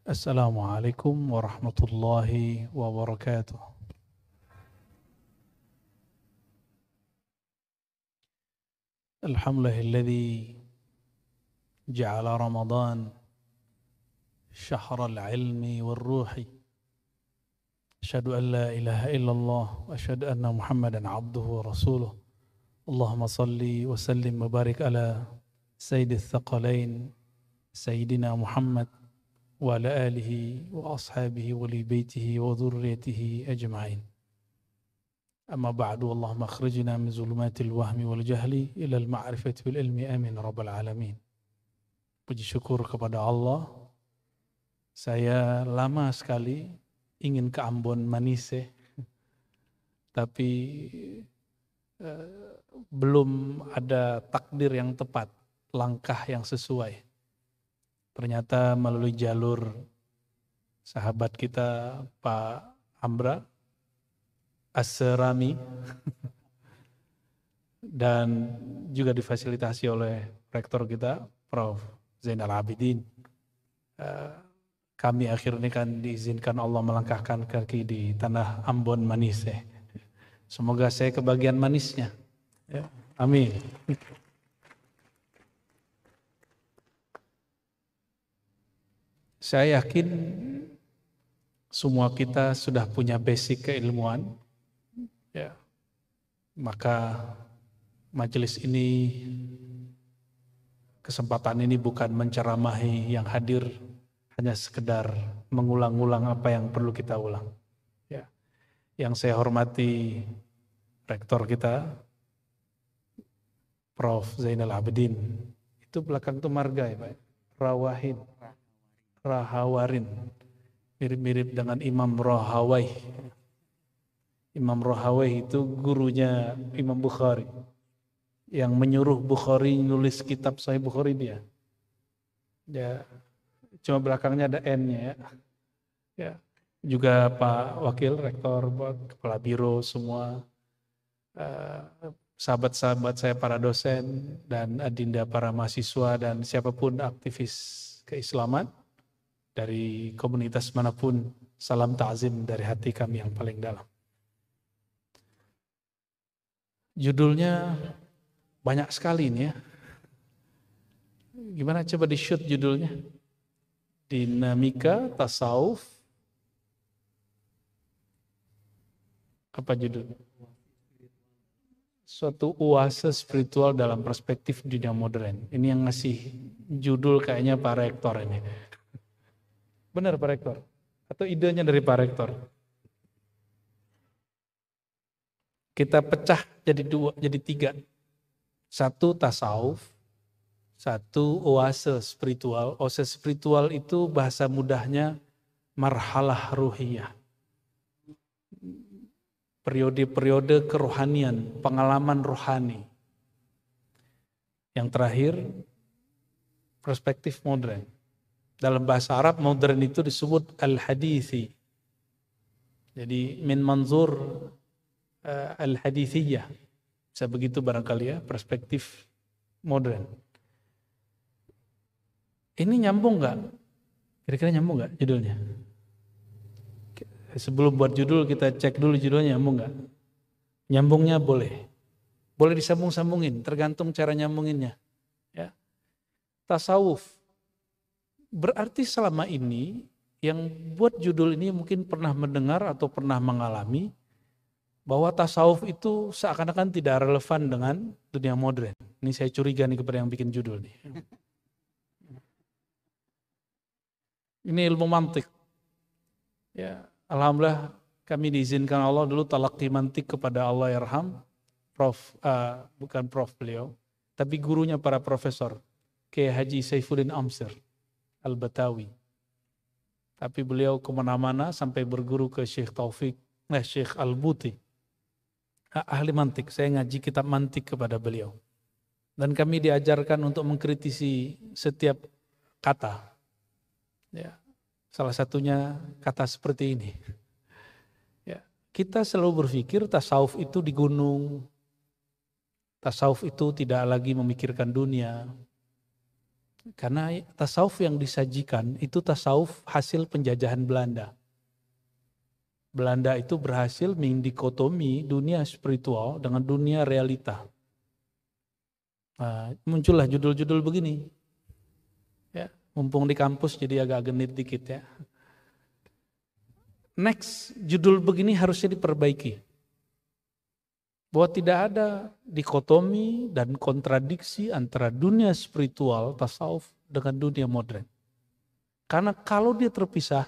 Assalamualaikum warahmatullahi wabarakatuh. Alhamdulillahilladzi ja'ala Ramadan syahral ilmi wal ruhi. Asyhadu an la ilaha illallah wa asyhadu anna Muhammadan abduhu wa rasuluh. Allahumma salli wa sallim wa barik ala sayyidil thaqalain sayyidina Muhammad wa ala alihi wa ashabihi wa li baitihi wa dhurriyyatihi ajma'in. Amma ba'du, Allahumma akhrijna min zulumatil wahmi wal jahli ilal ma'rifati wal ilmi, amin rabbal alamin. Puji syukur kepada Allah. Saya lama sekali ingin ke Ambon Manise, tapi belum ada takdir yang tepat, langkah yang sesuai. Ternyata melalui jalur sahabat kita Pak Amra As-Serami dan juga difasilitasi oleh rektor kita Prof. Zainal Abidin, kami akhirnya kan diizinkan Allah melangkahkan kaki di tanah Ambon Manise. Semoga saya kebagian manisnya, ya. Amin. Saya yakin semua kita sudah punya basic keilmuan, ya. Maka majelis ini, kesempatan ini bukan menceramahi yang hadir, hanya sekedar mengulang-ulang apa yang perlu kita ulang. Ya. Yang saya hormati rektor kita, Prof. Zainal Abidin, itu belakang itu marga ya Pak, Rahawarin, mirip-mirip dengan Imam Rahawai. Imam Rahawai itu gurunya Imam Bukhari, yang menyuruh Bukhari nulis kitab Sahih Bukhari dia. Ya, cuma belakangnya ada N-nya ya. Ya. Juga Pak Wakil Rektor, Kepala Biro, semua sahabat-sahabat saya para dosen dan adinda para mahasiswa dan siapapun aktivis keislaman dari komunitas manapun, salam ta'zim dari hati kami yang paling dalam. Judulnya banyak sekali ini ya. Gimana coba di shoot judulnya? Dinamika tasawuf. Apa judulnya? Suatu oase spiritual dalam perspektif dunia modern. Ini yang ngasih judul kayaknya Pak Rektor ini. Benar Pak Rektor? Atau idenya dari Pak Rektor? Kita pecah jadi tiga. Satu tasawuf, satu oase spiritual. Oase spiritual itu bahasa mudahnya marhalah ruhiyah. Periode-periode kerohanian, pengalaman rohani. Yang terakhir, perspektif modern. Dalam bahasa Arab, modern itu disebut al-hadithi. Jadi, min manzur al-hadithiyah. Bisa begitu barangkali ya, perspektif modern. Ini nyambung nggak? Kira-kira nyambung nggak judulnya? Sebelum buat judul kita cek dulu judulnya nyambung nggak? Nyambungnya boleh. Boleh disambung-sambungin, tergantung cara nyambunginnya. Ya. Tasawuf. Berarti selama ini yang buat judul ini mungkin pernah mendengar atau pernah mengalami bahwa tasawuf itu seakan-akan tidak relevan dengan dunia modern. Ini saya curiga nih kepada yang bikin judul nih. Ini ilmu mantik. Ya, alhamdulillah kami diizinkan Allah dulu talaqi mantik kepada Allah yarham, bukan prof beliau, tapi gurunya para profesor, Kiai Haji Saifuddin Amsir Al-Batawi. Tapi beliau kemana-mana sampai berguru ke Syekh Al-Buti. Ahli mantik, saya ngaji kitab mantik kepada beliau. Dan kami diajarkan untuk mengkritisi setiap kata. Ya, salah satunya kata seperti ini. Ya, kita selalu berpikir tasawuf itu di gunung. Tasawuf itu tidak lagi memikirkan dunia. Karena tasawuf yang disajikan itu tasawuf hasil penjajahan Belanda. Belanda itu berhasil mendikotomi dunia spiritual dengan dunia realita. Nah, muncullah judul-judul begini. Ya, mumpung di kampus jadi agak genit dikit ya. Next, judul begini harusnya diperbaiki. Bahwa tidak ada dikotomi dan kontradiksi antara dunia spiritual, tasawuf, dengan dunia modern. Karena kalau dia terpisah,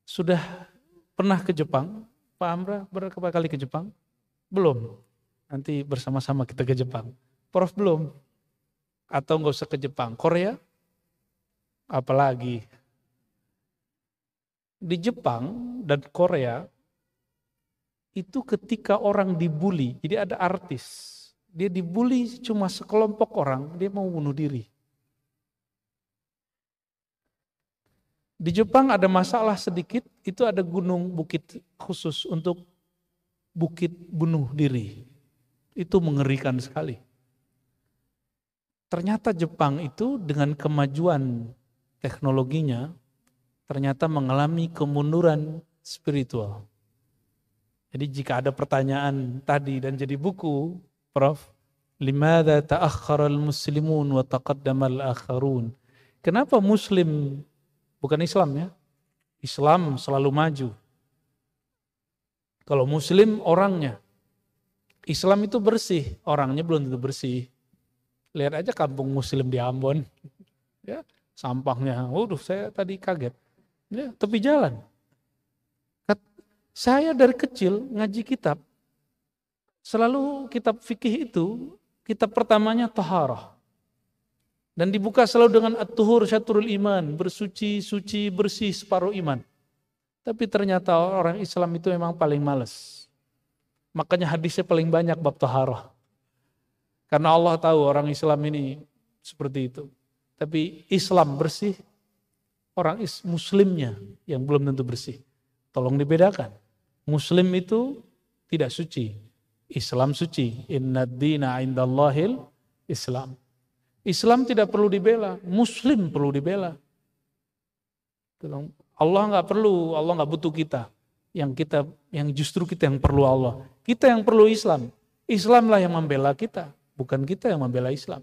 sudah pernah ke Jepang? Pak Amra berapa kali ke Jepang? Belum. Nanti bersama-sama kita ke Jepang. Prof belum? Atau nggak usah ke Jepang? Korea? Apalagi? Di Jepang dan Korea, itu ketika orang dibully, jadi ada artis, dia dibully cuma sekelompok orang, dia mau bunuh diri. Di Jepang ada masalah sedikit, itu ada gunung bukit khusus untuk bukit bunuh diri. Itu mengerikan sekali. Ternyata Jepang itu dengan kemajuan teknologinya, ternyata mengalami kemunduran spiritual. Jadi jika ada pertanyaan tadi dan jadi buku, Prof, limadza ta'akhkhara al-muslimun wa taqaddama al-akharun? Kenapa Muslim, bukan Islam ya, Islam selalu maju. Kalau Muslim orangnya, Islam itu bersih, orangnya belum tentu bersih. Lihat aja kampung Muslim di Ambon, ya sampahnya, waduh saya tadi kaget, ya tepi jalan. Saya dari kecil ngaji kitab, selalu kitab fikih itu, kitab pertamanya taharah. Dan dibuka selalu dengan at-tuhur syatrul iman, bersuci, suci, bersih separuh iman. Tapi ternyata orang Islam itu memang paling malas. Makanya hadisnya paling banyak bab taharah. Karena Allah tahu orang Islam ini seperti itu. Tapi Islam bersih, orang Muslimnya yang belum tentu bersih. Tolong dibedakan. Muslim itu tidak suci. Islam suci. Inna ad-dina indallahil Islam. Islam tidak perlu dibela. Muslim perlu dibela. Allah nggak perlu, Allah nggak butuh kita. Yang justru kita yang perlu Allah. Kita yang perlu Islam. Islamlah yang membela kita, bukan kita yang membela Islam.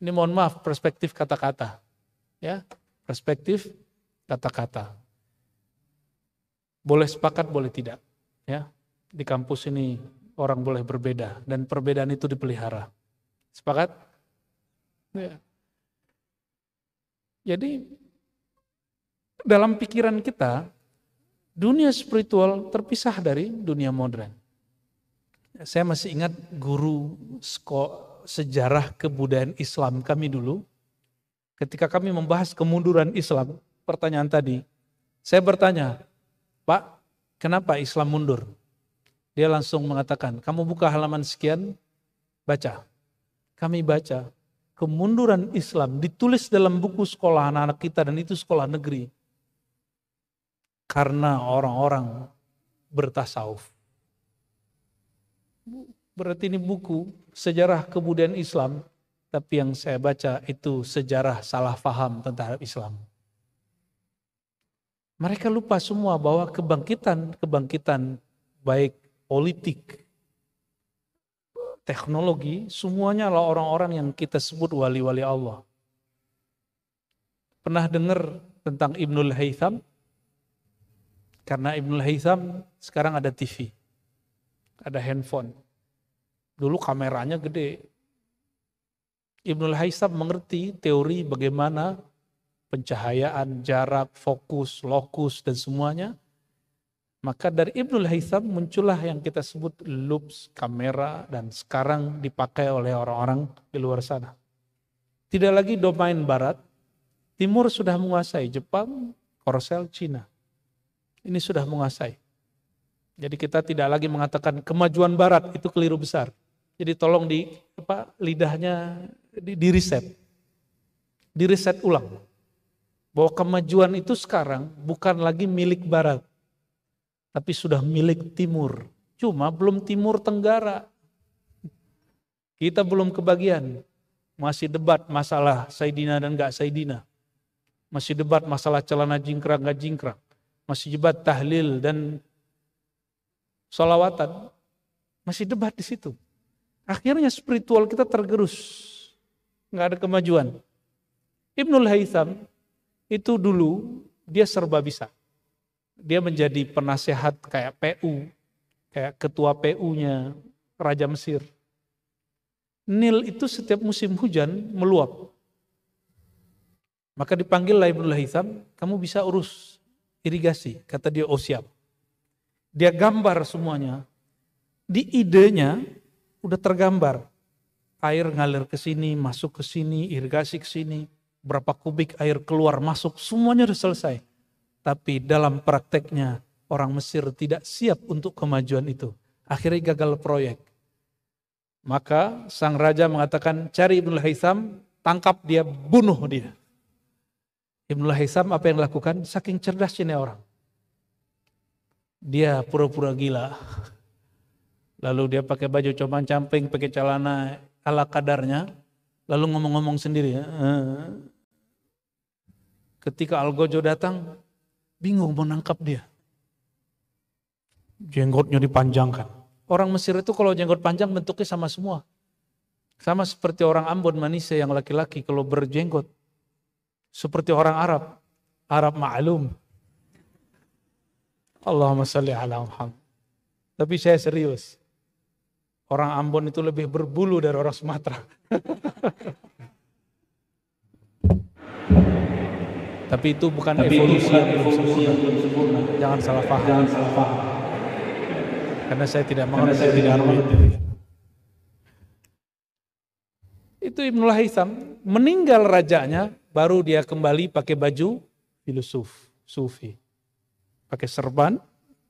Ini mohon maaf perspektif kata-kata. Ya, perspektif kata-kata. Boleh sepakat, boleh tidak. Ya, di kampus ini orang boleh berbeda dan perbedaan itu dipelihara. Sepakat? Ya. Jadi dalam pikiran kita, dunia spiritual terpisah dari dunia modern. Saya masih ingat guru sejarah kebudayaan Islam kami dulu, ketika kami membahas kemunduran Islam, pertanyaan tadi, saya bertanya, Pak, kenapa Islam mundur? Dia langsung mengatakan, kamu buka halaman sekian, baca. Kami baca, kemunduran Islam ditulis dalam buku sekolah anak-anak kita dan itu sekolah negeri. Karena orang-orang bertasawuf. Berarti ini buku sejarah kebudayaan Islam, tapi yang saya baca itu sejarah salah faham tentang Islam. Mereka lupa semua bahwa kebangkitan baik politik, teknologi, semuanya adalah orang-orang yang kita sebut wali-wali Allah. Pernah dengar tentang Ibnul Haytham? Karena Ibnul Haytham sekarang ada TV, ada handphone. Dulu kameranya gede. Ibnul Haytham mengerti teori bagaimana pencahayaan, jarak, fokus, lokus, dan semuanya. Maka dari Ibnul Haytham muncullah yang kita sebut loops, kamera, dan sekarang dipakai oleh orang-orang di luar sana. Tidak lagi domain barat, timur sudah menguasai, Jepang, Korsel, Cina. Ini sudah menguasai. Jadi kita tidak lagi mengatakan kemajuan barat, itu keliru besar. Jadi tolong lidahnya di-reset. Di-reset ulang. Bahwa kemajuan itu sekarang bukan lagi milik barat, tapi sudah milik timur. Cuma belum timur tenggara. Kita belum kebagian. Masih debat masalah Sayyidina dan gak Sayyidina. Masih debat masalah celana jingkrang gak jingkrang. Masih debat tahlil dan sholawatan. Masih debat di situ. Akhirnya spiritual kita tergerus. Gak ada kemajuan. Ibnul Haytham itu dulu dia serba bisa. Dia menjadi penasehat kayak PU, kayak ketua PU-nya Raja Mesir. Nil itu setiap musim hujan meluap. Maka dipanggillah Ibnul Haytham, kamu bisa urus irigasi. Kata dia, oh siap. Dia gambar semuanya. Di idenya udah tergambar. Air ngalir ke sini, masuk ke sini, irigasi ke sini. Berapa kubik air keluar, masuk, semuanya udah selesai. Tapi dalam prakteknya orang Mesir tidak siap untuk kemajuan itu. Akhirnya gagal proyek. Maka sang raja mengatakan, cari Ibnul Haytham, tangkap dia, bunuh dia. Ibnul Haytham apa yang dilakukan? Saking cerdasnya orang. Dia pura-pura gila. Lalu dia pakai baju comang-camping, pakai celana ala kadarnya. Lalu ngomong-ngomong sendiri. Ketika Algojo datang, bingung mau nangkap dia. Jenggotnya dipanjangkan. Orang Mesir itu kalau jenggot panjang bentuknya sama semua. Sama seperti orang Ambon Manise yang laki-laki kalau berjenggot. Seperti orang Arab. Arab ma'lum. Allahumma salli ala Muhammad. Tapi saya serius. Orang Ambon itu lebih berbulu dari orang Sumatera. Tapi itu bukan evolusi yang belum sempurna. Jangan salah paham. Karena saya tidak mengerti. Itu Ibnul Haytham meninggal rajanya, baru dia kembali pakai baju filosof, sufi. Pakai serban,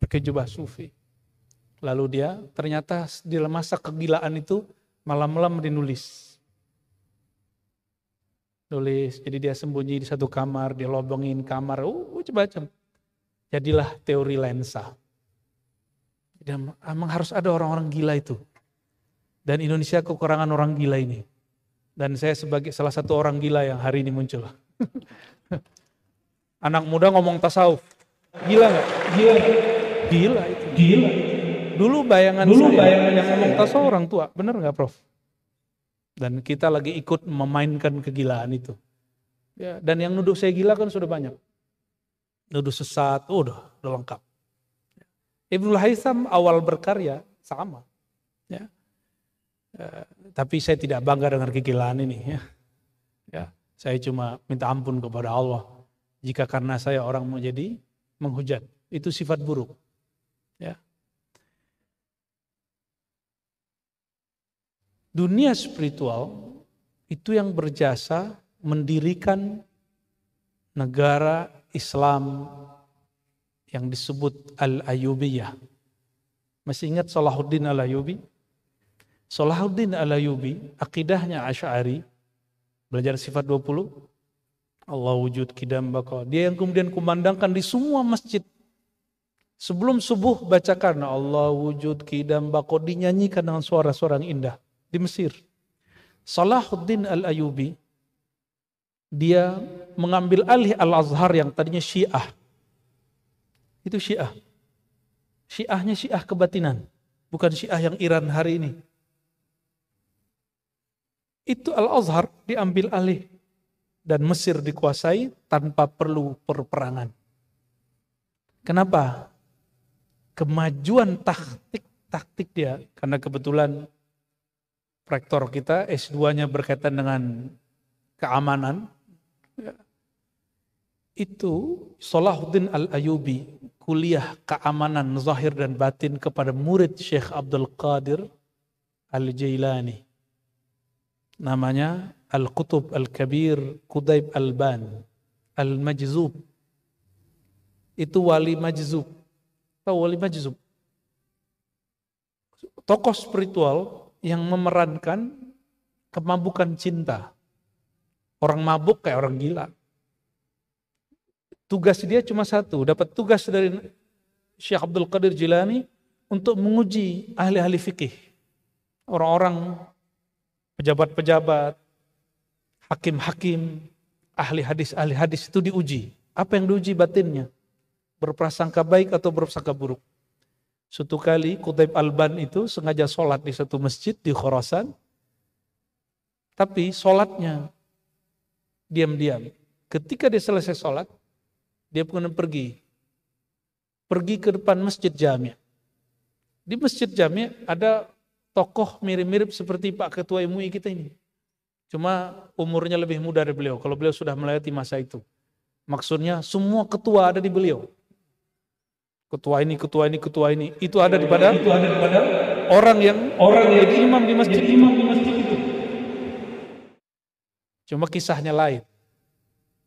pakai jubah sufi. Lalu dia ternyata di masa kegilaan itu malam-malam dinulis. Nulis, jadi dia sembunyi di satu kamar, dia lobongin kamar, macam-macam. Jadilah teori lensa. Dan memang harus ada orang-orang gila itu. Dan Indonesia kekurangan orang gila ini. Dan saya sebagai salah satu orang gila yang hari ini muncul. Anak muda ngomong tasawuf. Gila gak? Gila itu. Gila. Dulu bayangan yang ngomong tasawuf orang tua. Benar gak Prof? Dan kita lagi ikut memainkan kegilaan itu. Ya, dan yang nuduh saya gila kan sudah banyak. Nuduh sesat, udah lengkap. Ibnul Haytham awal berkarya sama, ya. Tapi saya tidak bangga dengan kegilaan ini. Ya. Saya cuma minta ampun kepada Allah jika karena saya orang menjadi menghujat. Itu sifat buruk. Ya. Dunia spiritual itu yang berjasa mendirikan negara Islam yang disebut Al-Ayyubiyah. Masih ingat Salahuddin Al-Ayyubi? Salahuddin Al-Ayyubi, akidahnya Asy'ari, belajar sifat 20, Allah wujud kidam baqa. Dia yang kemudian kumandangkan di semua masjid. Sebelum subuh bacakan Allah wujud kidam baqa, dinyanyikan dengan suara-suara yang indah di Mesir. Salahuddin Al-Ayyubi, dia mengambil alih Al-Azhar yang tadinya Syiah. Itu Syiah. Syiahnya Syiah kebatinan. Bukan Syiah yang Iran hari ini. Itu Al-Azhar diambil alih. Dan Mesir dikuasai tanpa perlu perperangan. Kenapa? Kemajuan taktik dia. Karena kebetulan rektor kita S2-nya berkaitan dengan keamanan. Itu Salahuddin Al-Ayyubi kuliah keamanan zahir dan batin kepada murid Syekh Abdul Qadir Al-Jailani. Namanya Al-Qutub Al-Kabir Qudayb Al-Ban Al-Majzub. Itu wali Majzub. Tahu wali Majzub? Tokoh spiritual yang memerankan kemabukan cinta. Orang mabuk kayak orang gila. Tugas dia cuma satu, dapat tugas dari Syekh Abdul Qadir Jilani untuk menguji ahli-ahli fikih. Orang-orang, pejabat-pejabat, hakim-hakim, ahli hadis itu diuji. Apa yang diuji? Batinnya. Berprasangka baik atau berprasangka buruk. Suatu kali Qutaib Alban itu sengaja sholat di satu masjid di Khurasan, tapi sholatnya diam-diam. Ketika dia selesai sholat, dia kemudian pergi ke depan Masjid Jami'. Di Masjid Jami' ada tokoh mirip-mirip seperti Pak Ketua MUI kita ini. Cuma umurnya lebih muda dari beliau, kalau beliau sudah melewati masa itu. Maksudnya semua ketua ada di beliau. Ketua ini, itu ada di pada orang yang jadi imam di masjid itu. Cuma kisahnya lain.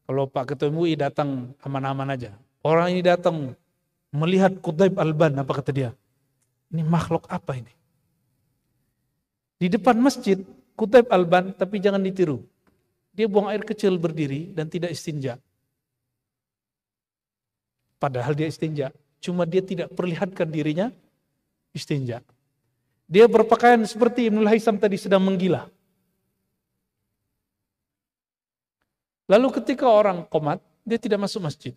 Kalau Pak Ketua MUI datang aman-aman aja. Orang ini datang melihat Qutaib Alban, apa kata dia? Ini makhluk apa ini? Di depan masjid, Qutaib Alban, tapi jangan ditiru. Dia buang air kecil berdiri dan tidak istinja. Padahal dia istinja. Cuma dia tidak perlihatkan dirinya istinja. Dia berpakaian seperti Ibnul Haisam tadi sedang menggila. Lalu ketika orang qomat, dia tidak masuk masjid.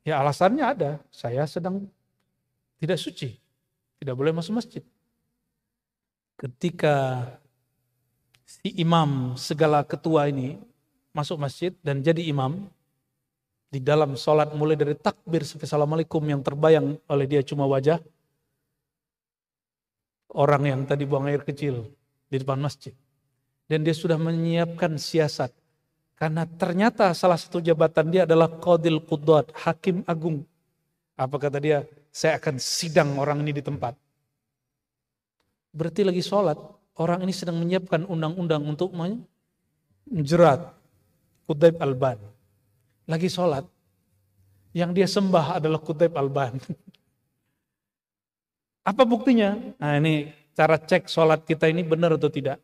Ya alasannya ada, saya sedang tidak suci, tidak boleh masuk masjid. Ketika si imam segala ketua ini masuk masjid dan jadi imam, di dalam sholat mulai dari takbir sampai assalamualaikum yang terbayang oleh dia cuma wajah orang yang tadi buang air kecil di depan masjid. Dan dia sudah menyiapkan siasat. Karena ternyata salah satu jabatan dia adalah Qadil Qudat, Hakim Agung. Apa kata dia? Saya akan sidang orang ini di tempat. Berarti lagi sholat, orang ini sedang menyiapkan undang-undang untuk menjerat Qutaib Alban. Lagi sholat, yang dia sembah adalah Qutaib Alban. Apa buktinya? Nah ini cara cek sholat kita ini benar atau tidak.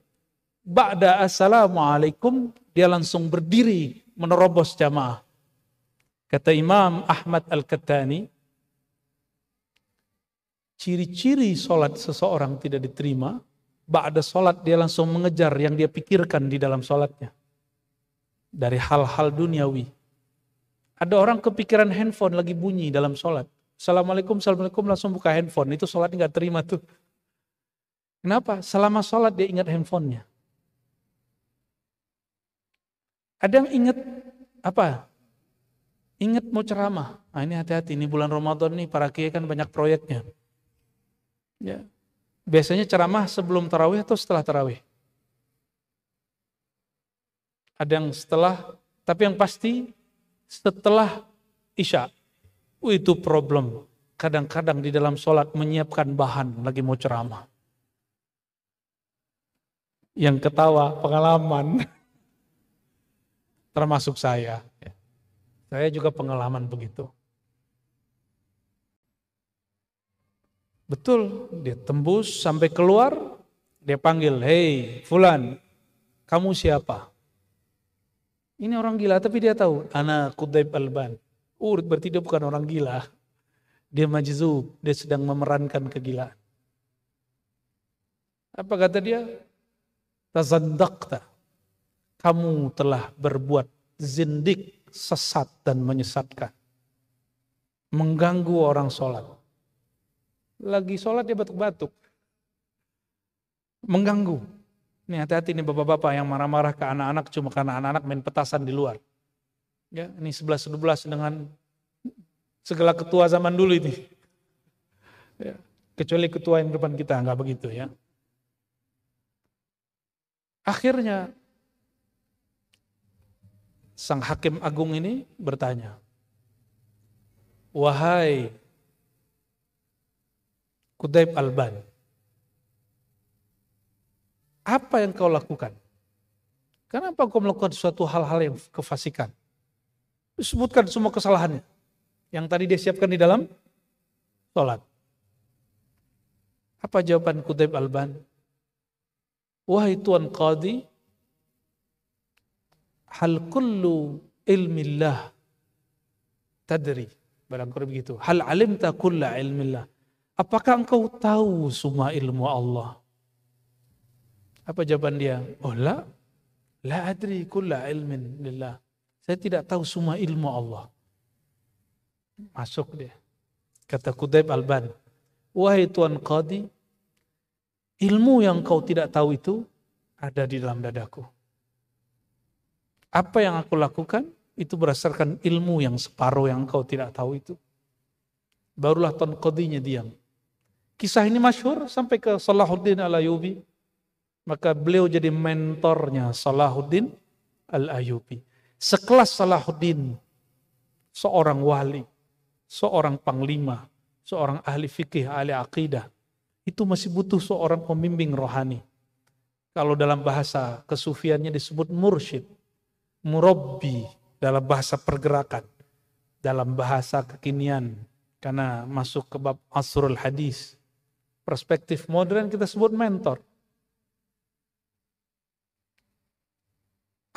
Ba'da assalamualaikum, dia langsung berdiri menerobos jamaah. Kata Imam Ahmad Al-Kattani, ciri-ciri sholat seseorang tidak diterima, ba'da sholat dia langsung mengejar yang dia pikirkan di dalam sholatnya. Dari hal-hal duniawi. Ada orang kepikiran handphone lagi bunyi dalam sholat. Assalamualaikum langsung buka handphone. Itu sholat nggak terima tuh. Kenapa? Selama sholat dia ingat handphonenya. Ada yang ingat apa? Ingat mau ceramah. Nah ini hati-hati, ini bulan Ramadan nih para kiai kan banyak proyeknya. Ya. Biasanya ceramah sebelum tarawih atau setelah tarawih? Ada yang setelah, tapi yang pasti setelah Isya. Itu problem. Kadang-kadang di dalam sholat menyiapkan bahan lagi mau ceramah. Yang ketawa pengalaman. Termasuk saya. Saya juga pengalaman begitu. Betul, dia tembus sampai keluar, dia panggil, "Hei, Fulan, kamu siapa?" Ini orang gila, tapi dia tahu, "Ana Qutaib Alban." Berarti dia bukan orang gila. Dia majzub, dia sedang memerankan kegilaan. Apa kata dia? Tazaddaqta. Kamu telah berbuat zindik, sesat dan menyesatkan. Mengganggu orang sholat. Lagi sholat dia batuk-batuk. Mengganggu. Ini hati-hati nih bapak-bapak yang marah-marah ke anak-anak cuma karena anak-anak main petasan di luar. Ya, ini 11-12 dengan segala ketua zaman dulu ini. Ya, kecuali ketua yang depan kita, enggak begitu ya. Akhirnya sang hakim agung ini bertanya, "Wahai Qutaib Alban, apa yang kau lakukan? Kenapa kau melakukan suatu hal-hal yang kefasikan?" Disebutkan semua kesalahannya yang tadi dia siapkan di dalam sholat. Apa jawaban Qutaib Alban? "Wahai Tuan Qadi, hal kullu ilmillah tadri." Barang kurang begitu. Hal alimta kulla ilmillah. Apakah engkau tahu semua ilmu Allah? Apa jawaban dia? Oh la La adri kulla ilmin lillah. Saya tidak tahu semua ilmu Allah. Masuk dia. Kata Qutaib Al-Ban, wahai Tuan Qadi, ilmu yang kau tidak tahu itu ada di dalam dadaku. Apa yang aku lakukan itu berdasarkan ilmu yang separuh yang kau tidak tahu itu. Barulah Tuan Qadinya diam. Kisah ini masyhur sampai ke Salahuddin Al-Ayyubi. Maka beliau jadi mentornya Salahuddin Al-Ayyubi. Sekelas Salahuddin, seorang wali, seorang panglima, seorang ahli fikih, ahli akidah, itu masih butuh seorang pembimbing rohani. Kalau dalam bahasa kesufiannya disebut mursyid, murabbi dalam bahasa pergerakan, dalam bahasa kekinian, karena masuk ke bab asrul hadis, perspektif modern kita sebut mentor.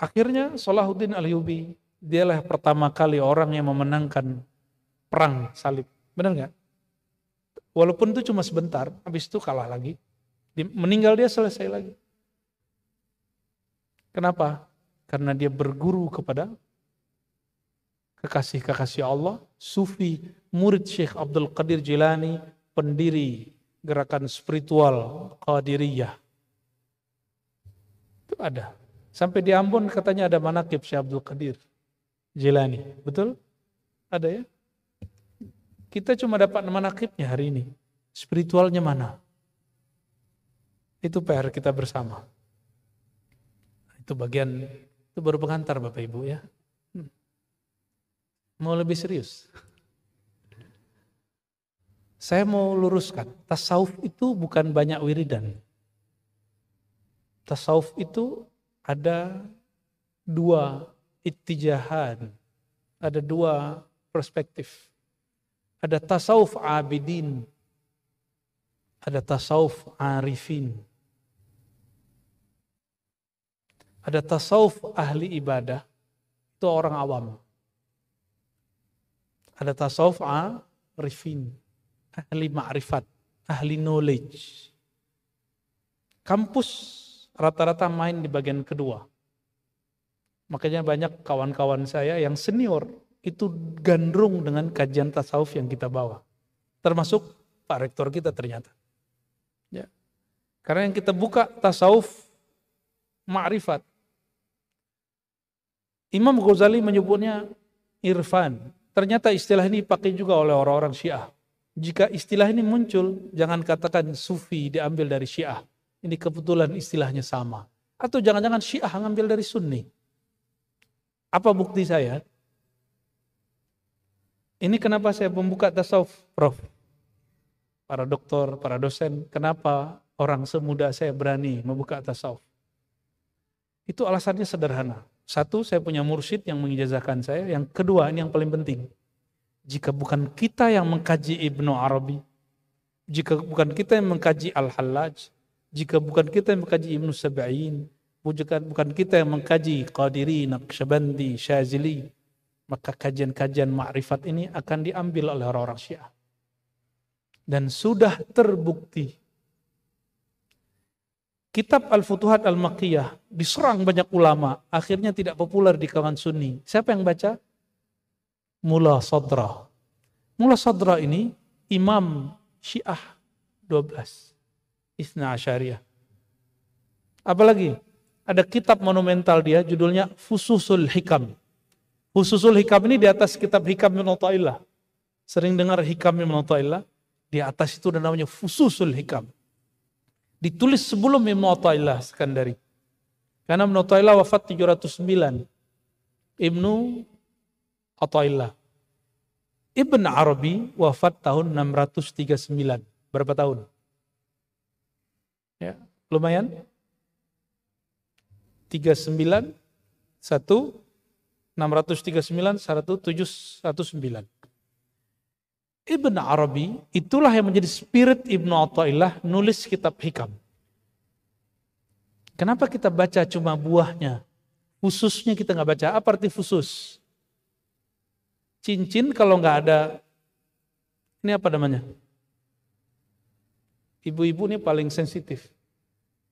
Akhirnya Salahuddin Al-Ayyubi, dialah pertama kali orang yang memenangkan perang salib. Benar nggak? Walaupun itu cuma sebentar, habis itu kalah lagi. Meninggal dia selesai lagi. Kenapa? Karena dia berguru kepada kekasih-kekasih Allah, sufi, murid Syekh Abdul Qadir Jilani, pendiri gerakan spiritual Qadiriyah. Itu ada. Sampai di Ambon katanya ada manaqib Syekh Abdul Qadir Jilani. Betul? Ada ya? Kita cuma dapat manaqibnya hari ini. Spiritualnya mana? Itu PR kita bersama. Itu bagian, itu baru pengantar Bapak Ibu ya. Mau lebih serius? Saya mau luruskan. Tasawuf itu bukan banyak wiridan. Tasawuf itu ada dua ittijahan, ada dua perspektif. Ada tasawuf abidin, ada tasawuf arifin. Ada tasawuf ahli ibadah, itu orang awam. Ada tasawuf arifin, ahli ma'rifat, ahli knowledge. Kampus rata-rata main di bagian kedua. Makanya banyak kawan-kawan saya yang senior itu gandrung dengan kajian tasawuf yang kita bawa. Termasuk Pak Rektor kita ternyata. Ya. Karena yang kita buka tasawuf ma'rifat. Imam Ghazali menyebutnya irfan. Ternyata istilah ini dipakai juga oleh orang-orang Syiah. Jika istilah ini muncul, jangan katakan sufi diambil dari Syiah. Ini kebetulan istilahnya sama. Atau jangan-jangan Syiah ngambil dari Sunni. Apa bukti saya? Ini kenapa saya membuka tasawuf, Prof. Para doktor, para dosen, kenapa orang semuda saya berani membuka tasawuf? Itu alasannya sederhana. Satu, saya punya mursyid yang mengijazahkan saya. Yang kedua, ini yang paling penting. Jika bukan kita yang mengkaji Ibnu Arabi, jika bukan kita yang mengkaji Al-Hallaj, jika bukan kita yang mengkaji Ibnu Sab'in, bukan kita yang mengkaji Qadiri, Naqsyabandi, Syazili, maka kajian-kajian ma'rifat ini akan diambil oleh orang-orang Syiah. Dan sudah terbukti. Kitab Al-Futuhat Al-Makkiyah diserang banyak ulama, akhirnya tidak populer di kalangan Sunni. Siapa yang baca? Mula Sadra. Mula Sadra ini imam Syiah 12. Isna Asyariyah. Apalagi ada kitab monumental dia judulnya Fususul Hikam. Fususul Hikam ini di atas kitab Hikam Ibnu Athaillah. Sering dengar Hikam Ibnu Athaillah? Di atas itu ada namanya Fususul Hikam. Ditulis sebelum Ibnu Athaillah Sekandari. Karena Ibnu Athaillah wafat 709. Ibnu Athaillah. Ibn Arabi wafat tahun 639. Berapa tahun? Ya, lumayan. 39, 1, 639, 1719. Ibn Arabi, itulah yang menjadi spirit Ibnu Athaillah nulis kitab Hikam. Kenapa kita baca cuma buahnya? Fususnya kita nggak baca. Apa arti fusus? Cincin kalau nggak ada, ini apa namanya? Ibu-ibu ini paling sensitif.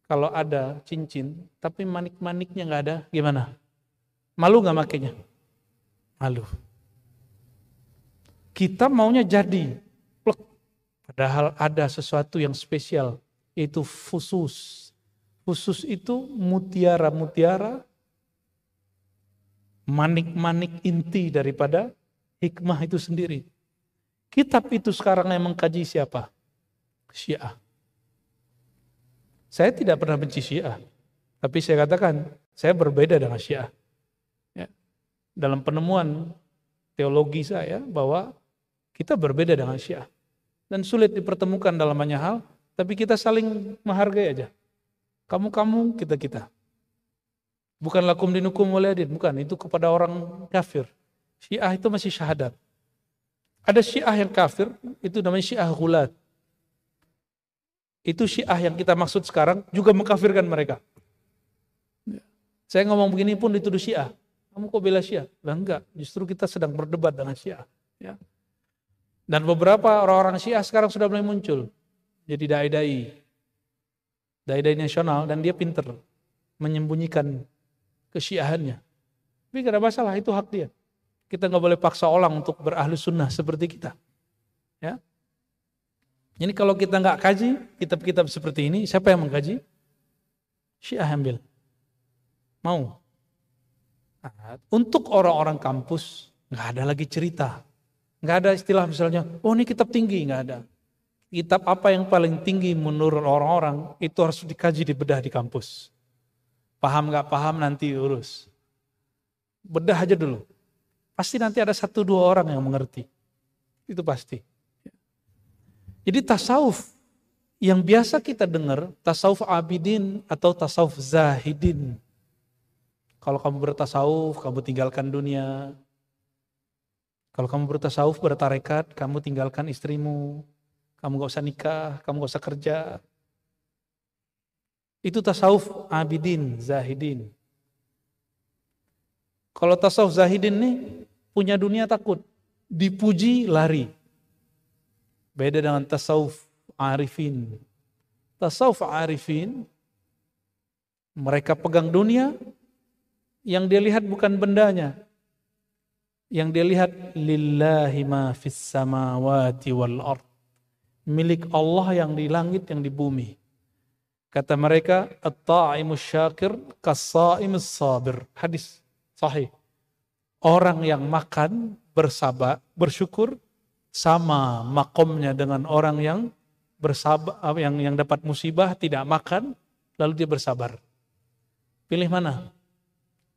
Kalau ada cincin, tapi manik-maniknya nggak ada, gimana? Malu nggak makainya? Malu. Kita maunya jadi, plek. Padahal ada sesuatu yang spesial, yaitu fusus. Fusus itu mutiara-mutiara, manik-manik inti daripada hikmah itu sendiri. Kitab itu sekarang yang mengkaji siapa? Syiah. Saya tidak pernah benci Syiah, tapi saya katakan saya berbeda dengan Syiah. Ya. Dalam penemuan teologi saya bahwa kita berbeda dengan Syiah dan sulit dipertemukan dalam banyak hal, tapi kita saling menghargai aja. Kamu, kita. Bukan lakum dinukum waliyadin, bukan, itu kepada orang kafir. Syiah itu masih syahadat. Ada Syiah yang kafir, itu namanya Syiah Ghulat. Itu Syiah yang kita maksud sekarang juga mengkafirkan mereka. Saya ngomong begini pun dituduh Syiah. Kamu kok bela Syiah? Lah enggak, justru kita sedang berdebat dengan Syiah. Ya. Dan beberapa orang-orang Syiah sekarang sudah mulai muncul. Jadi dai-dai nasional, dan dia pinter menyembunyikan kesyiahannya. Tapi gak ada masalah, itu hak dia. Kita gak boleh paksa orang untuk berahlu sunnah seperti kita. Ya. Jadi kalau kita nggak kaji kitab-kitab seperti ini, siapa yang mengkaji? Syiah ambil. Mau. Nah, untuk orang-orang kampus, nggak ada lagi cerita. Nggak ada istilah misalnya, oh ini kitab tinggi, nggak ada. Kitab apa yang paling tinggi menurut orang-orang, itu harus dikaji, dibedah di kampus. Paham nggak paham nanti urus. Bedah aja dulu. Pasti nanti ada 1-2 orang yang mengerti. Itu pasti. Jadi tasawuf yang biasa kita dengar, tasawuf abidin atau tasawuf zahidin. Kalau kamu bertasawuf, kamu tinggalkan dunia. Kalau kamu bertasawuf, bertarekat, kamu tinggalkan istrimu. Kamu gak usah nikah, kamu gak usah kerja. Itu tasawuf abidin, zahidin. Kalau tasawuf zahidin nih, punya dunia takut. Dipuji, lari. Beda dengan tasawuf arifin. Tasawuf arifin, mereka pegang dunia, yang dia lihat bukan bendanya. Yang dia lihat, lillahi ma fis samawati wal ard. Milik Allah yang di langit, yang di bumi. Kata mereka, at-ta'imus syakir kas-sa'imus sabir. Hadis sahih. Orang yang makan, bersabar, bersyukur, sama makomnya dengan orang yang bersabar, yang dapat musibah, tidak makan, lalu dia bersabar. Pilih mana?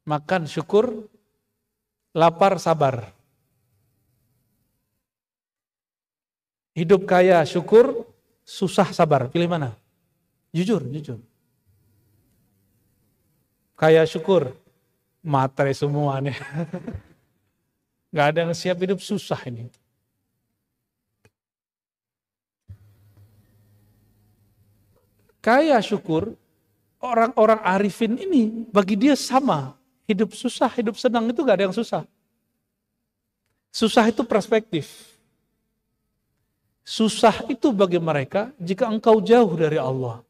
Makan, syukur, lapar, sabar. Hidup kaya, syukur, susah, sabar. Pilih mana? Jujur. Kaya, syukur, materi semua nih. Gak ada yang siap hidup susah ini. Kaya syukur, orang-orang arifin ini bagi dia sama. Hidup susah, hidup senang itu gak ada yang susah. Susah itu perspektif. Susah itu bagi mereka jika engkau jauh dari Allah.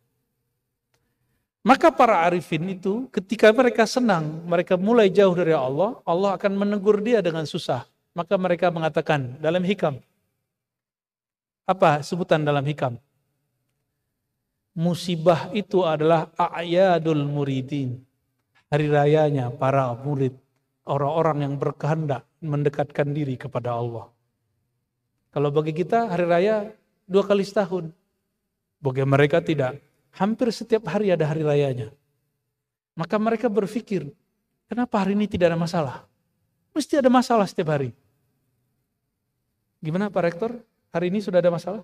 Maka para arifin itu ketika mereka senang, mereka mulai jauh dari Allah, Allah akan menegur dia dengan susah. Maka mereka mengatakan dalam hikam. Apa sebutan dalam hikam? Musibah itu adalah a'yadul muridin. Hari rayanya para murid. Orang-orang yang berkehendak mendekatkan diri kepada Allah. Kalau bagi kita hari raya 2 kali setahun. Bagi mereka tidak. Hampir setiap hari ada hari rayanya. Maka mereka berpikir, kenapa hari ini tidak ada masalah? Mesti ada masalah setiap hari. Gimana Pak Rektor? Hari ini sudah ada masalah?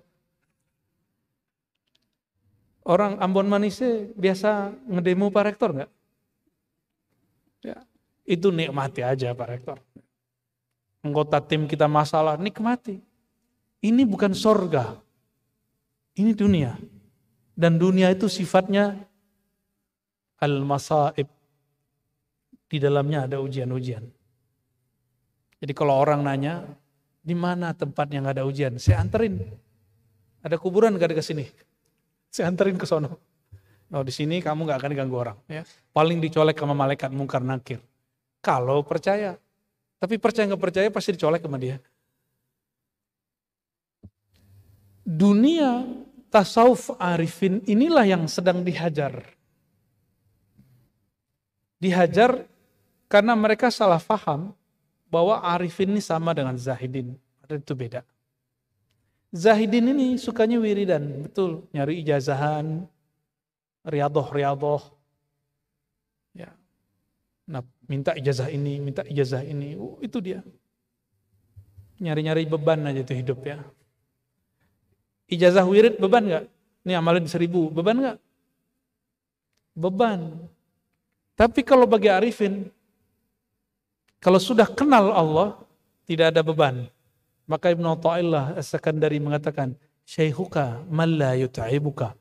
Orang Ambon Manise biasa ngedemo Pak Rektor enggak? Ya, itu nikmati aja Pak Rektor. Anggota tim kita masalah, nikmati. Ini bukan sorga. Ini dunia. Dan dunia itu sifatnya al-masaib. Di dalamnya ada ujian-ujian. Jadi kalau orang nanya, di mana tempat yang gak ada ujian? Saya anterin. Ada kuburan gak ada ke sini? Saya anterin ke sono. Oh di sini kamu nggak akan diganggu orang. Ya. Paling dicolek sama malaikat mungkar nakir. Kalau percaya. Tapi percaya nggak percaya pasti dicolek sama dia. Dunia tasawuf arifin inilah yang sedang dihajar. Dihajar karena mereka salah faham bahwa arifin ini sama dengan zahidin. Padahal itu beda. Zahidin ini sukanya wiridan, betul. Nyari ijazahan, riadoh. Ya. Nah, minta ijazah ini. Itu dia. Nyari-nyari beban aja itu hidup ya. Ijazah wirid beban gak? Ini amalin 1000, beban gak? Beban. Tapi kalau bagi arifin, kalau sudah kenal Allah, tidak ada beban. Maka Ibnu Athaillah As-Sakandari mengatakan, Syaikhuka man la yut'ibuka.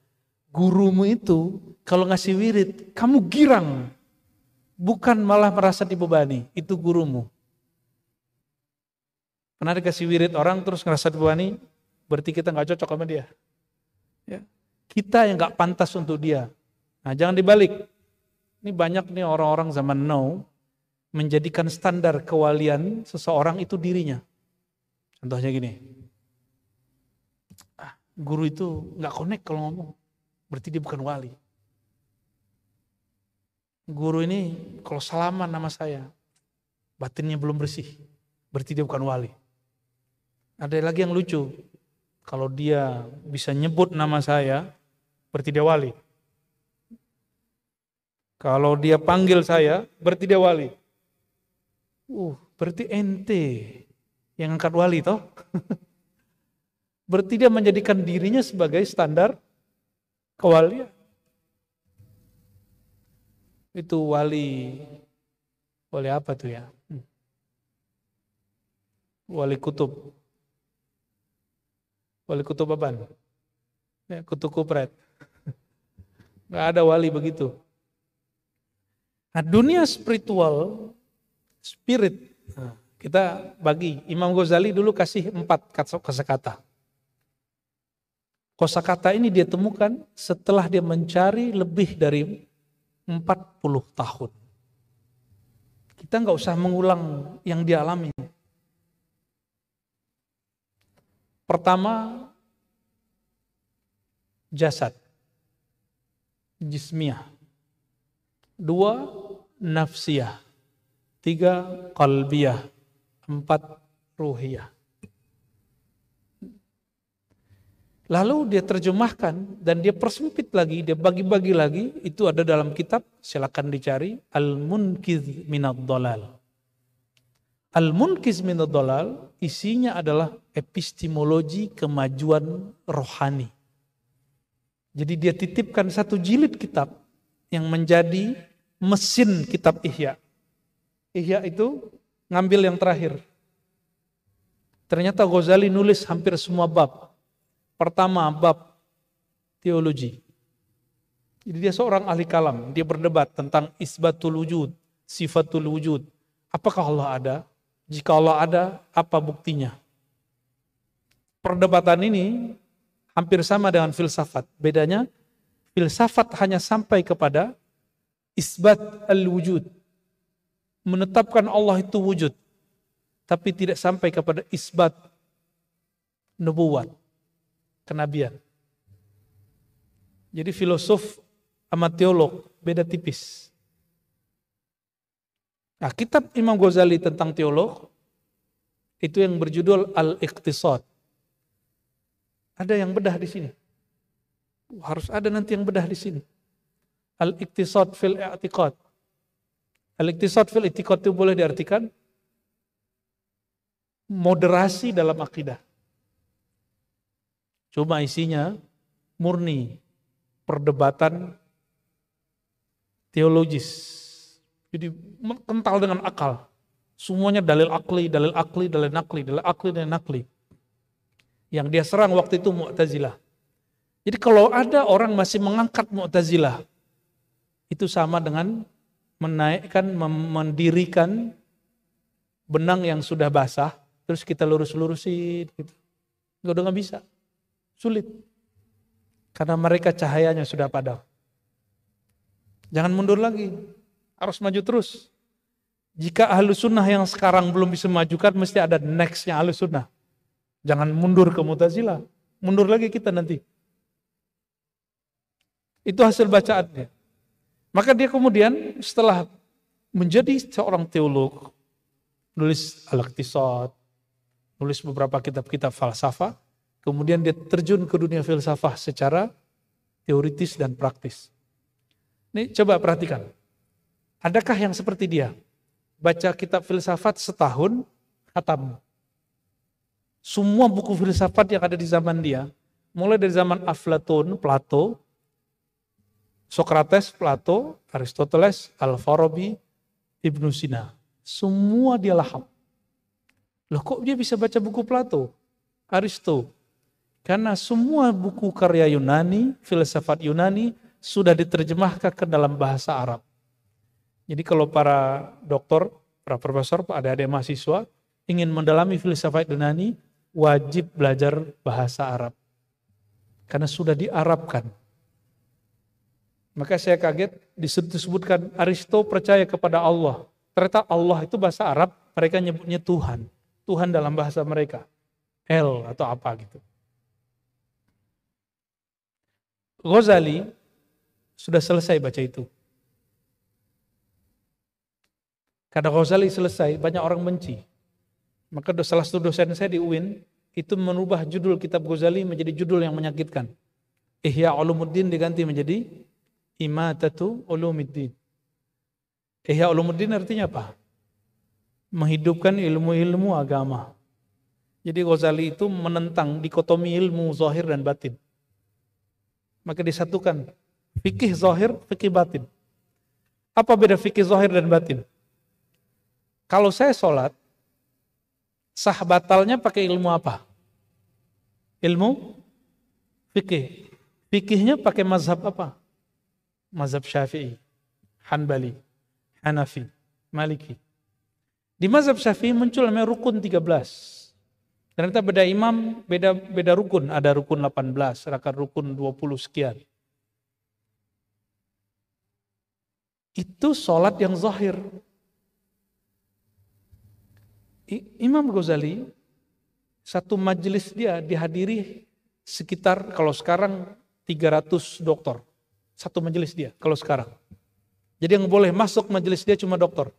Gurumu itu kalau ngasih wirid, kamu girang. Bukan malah merasa dibebani. Itu gurumu. Pernah dikasih wirid orang terus ngerasa dibebani, berarti kita gak cocok sama dia. Ya. Kita yang gak pantas untuk dia. Nah jangan dibalik. Ini banyak nih orang-orang zaman now menjadikan standar kewalian seseorang itu dirinya. Contohnya gini, guru itu gak connect kalau ngomong, berarti dia bukan wali. Guru ini kalau salaman nama saya, batinnya belum bersih, berarti dia bukan wali. Ada lagi yang lucu, kalau dia bisa nyebut nama saya, berarti dia wali. Kalau dia panggil saya, berarti dia wali. Berarti ente yang angkat wali toh. Berarti dia menjadikan dirinya sebagai standar kewalian. Itu wali apa tuh ya? Wali kutub. Wali kutub apaan? Ya, kutub kupret. Gak ada wali begitu. Nah, dunia spiritual, spirit, kita bagi. Imam Ghazali dulu kasih 4 kosakata. Kosakata ini dia temukan setelah dia mencari lebih dari 40 tahun. Kita nggak usah mengulang yang dia alami. Pertama, jasad, jismiyah. 2, nafsiyah. 3, qalbiyah. 4, ruhiyah. Lalu dia terjemahkan dan dia persempit lagi, dia bagi-bagi lagi. Itu ada dalam kitab, silakan dicari, Al-Munkiz Minad Dhalal. Al-Munkiz Minad Dhalal isinya adalah epistemologi kemajuan rohani. Jadi dia titipkan 1 jilid kitab yang menjadi mesin kitab Ihya. Ihya itu ngambil yang terakhir. Ternyata Ghazali nulis hampir semua bab. Pertama, bab teologi. Jadi dia seorang ahli kalam. Dia berdebat tentang isbatul wujud, sifatul wujud. Apakah Allah ada? Jika Allah ada, apa buktinya? Perdebatan ini hampir sama dengan filsafat. Bedanya, filsafat hanya sampai kepada isbat al-wujud. Menetapkan Allah itu wujud. Tapi tidak sampai kepada isbat nubuwat. Kenabian. Jadi filosof sama teolog beda tipis. Nah, kitab Imam Ghazali tentang teolog itu yang berjudul Al-Iqtisad. Ada yang bedah di sini. Harus ada nanti yang bedah di sini. Al-Iqtisad fil i'tiqad. Al-Iqtisad fil i'tiqad itu boleh diartikan moderasi dalam akidah. Cuma isinya murni perdebatan teologis. Jadi kental dengan akal. Semuanya dalil akli. Yang dia serang waktu itu Mu'tazilah. Jadi kalau ada orang masih mengangkat Mu'tazilah, itu sama dengan menaikkan, mendirikan benang yang sudah basah, terus kita lurus-lurusin. Gitu. Udah nggak bisa. Sulit. Karena mereka cahayanya sudah padam. Jangan mundur lagi, harus maju terus. Jika Ahlus Sunnah yang sekarang belum bisa memajukan, mesti ada nextnya Ahlus Sunnah. Jangan mundur ke Mu'tazilah, mundur lagi kita nanti. Itu hasil bacaannya. Maka dia kemudian setelah menjadi seorang teolog, nulis Al-Iqtisad, nulis beberapa kitab-kitab falsafah, kemudian dia terjun ke dunia filsafah secara teoritis dan praktis. Ini coba perhatikan. Adakah yang seperti dia? Baca kitab filsafat setahun, khatam. Semua buku filsafat yang ada di zaman dia, mulai dari zaman Aflatun, Plato, Sokrates, Plato, Aristoteles, Al-Farabi, Ibnu Sina. Semua dia lahap. Loh kok dia bisa baca buku Plato, Aristo? Karena semua buku karya Yunani, filsafat Yunani, sudah diterjemahkan ke dalam bahasa Arab. Jadi kalau para doktor, para profesor, adik-adik mahasiswa, ingin mendalami filsafat Yunani, wajib belajar bahasa Arab. Karena sudah diarabkan. Maka saya kaget disebutkan Aristo percaya kepada Allah. Ternyata Allah itu bahasa Arab, mereka nyebutnya Tuhan. Tuhan dalam bahasa mereka. El atau apa gitu. Ghazali sudah selesai baca itu. Karena Ghazali selesai, banyak orang benci. Maka salah satu dosen saya di UIN, itu merubah judul kitab Ghazali menjadi judul yang menyakitkan. Ihya Ulumuddin diganti menjadi Imatatu Ulumuddin. Ihya Ulumuddin artinya apa? Menghidupkan ilmu-ilmu agama. Jadi Ghazali itu menentang dikotomi ilmu zahir dan batin. Maka disatukan fikih zahir, fikih batin. Apa beda fikih zahir dan batin? Kalau saya sholat, sah batalnya pakai ilmu apa? Ilmu fikih. Fikihnya pakai mazhab apa? Mazhab Syafi'i, Hanbali, Hanafi, Maliki. Di mazhab Syafi'i muncul namanya rukun 13. Ternyata beda imam, beda rukun. Ada rukun 18, ada rukun 20 sekian. Itu sholat yang zahir. Imam Ghazali, satu majelis dia dihadiri sekitar, kalau sekarang 300 dokter. Satu majelis dia, kalau sekarang. Jadi yang boleh masuk majelis dia cuma dokter.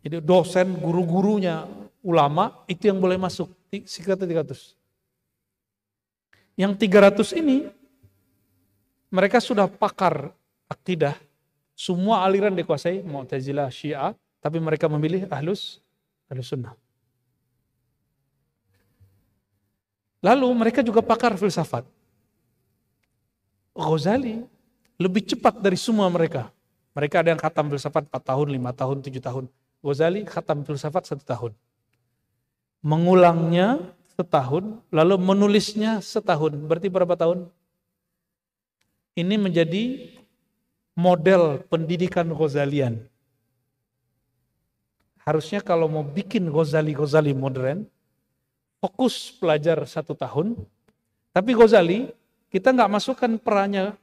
Jadi dosen, guru-gurunya, ulama, itu yang boleh masuk, sekitar 300. Yang 300 ini, mereka sudah pakar akidah, semua aliran dikuasai, Mu'tazilah, Syiah, tapi mereka memilih Ahlus Sunnah. Lalu mereka juga pakar filsafat. Ghazali lebih cepat dari semua mereka. Mereka ada yang khatam filsafat 4 tahun, 5 tahun, 7 tahun. Ghazali khatam filsafat 1 tahun. Mengulangnya setahun, lalu menulisnya setahun. Berarti berapa tahun? Ini menjadi model pendidikan Ghazalian. Harusnya kalau mau bikin Ghazali modern, fokus belajar 1 tahun. Tapi Ghazali, kita nggak masukkan perannya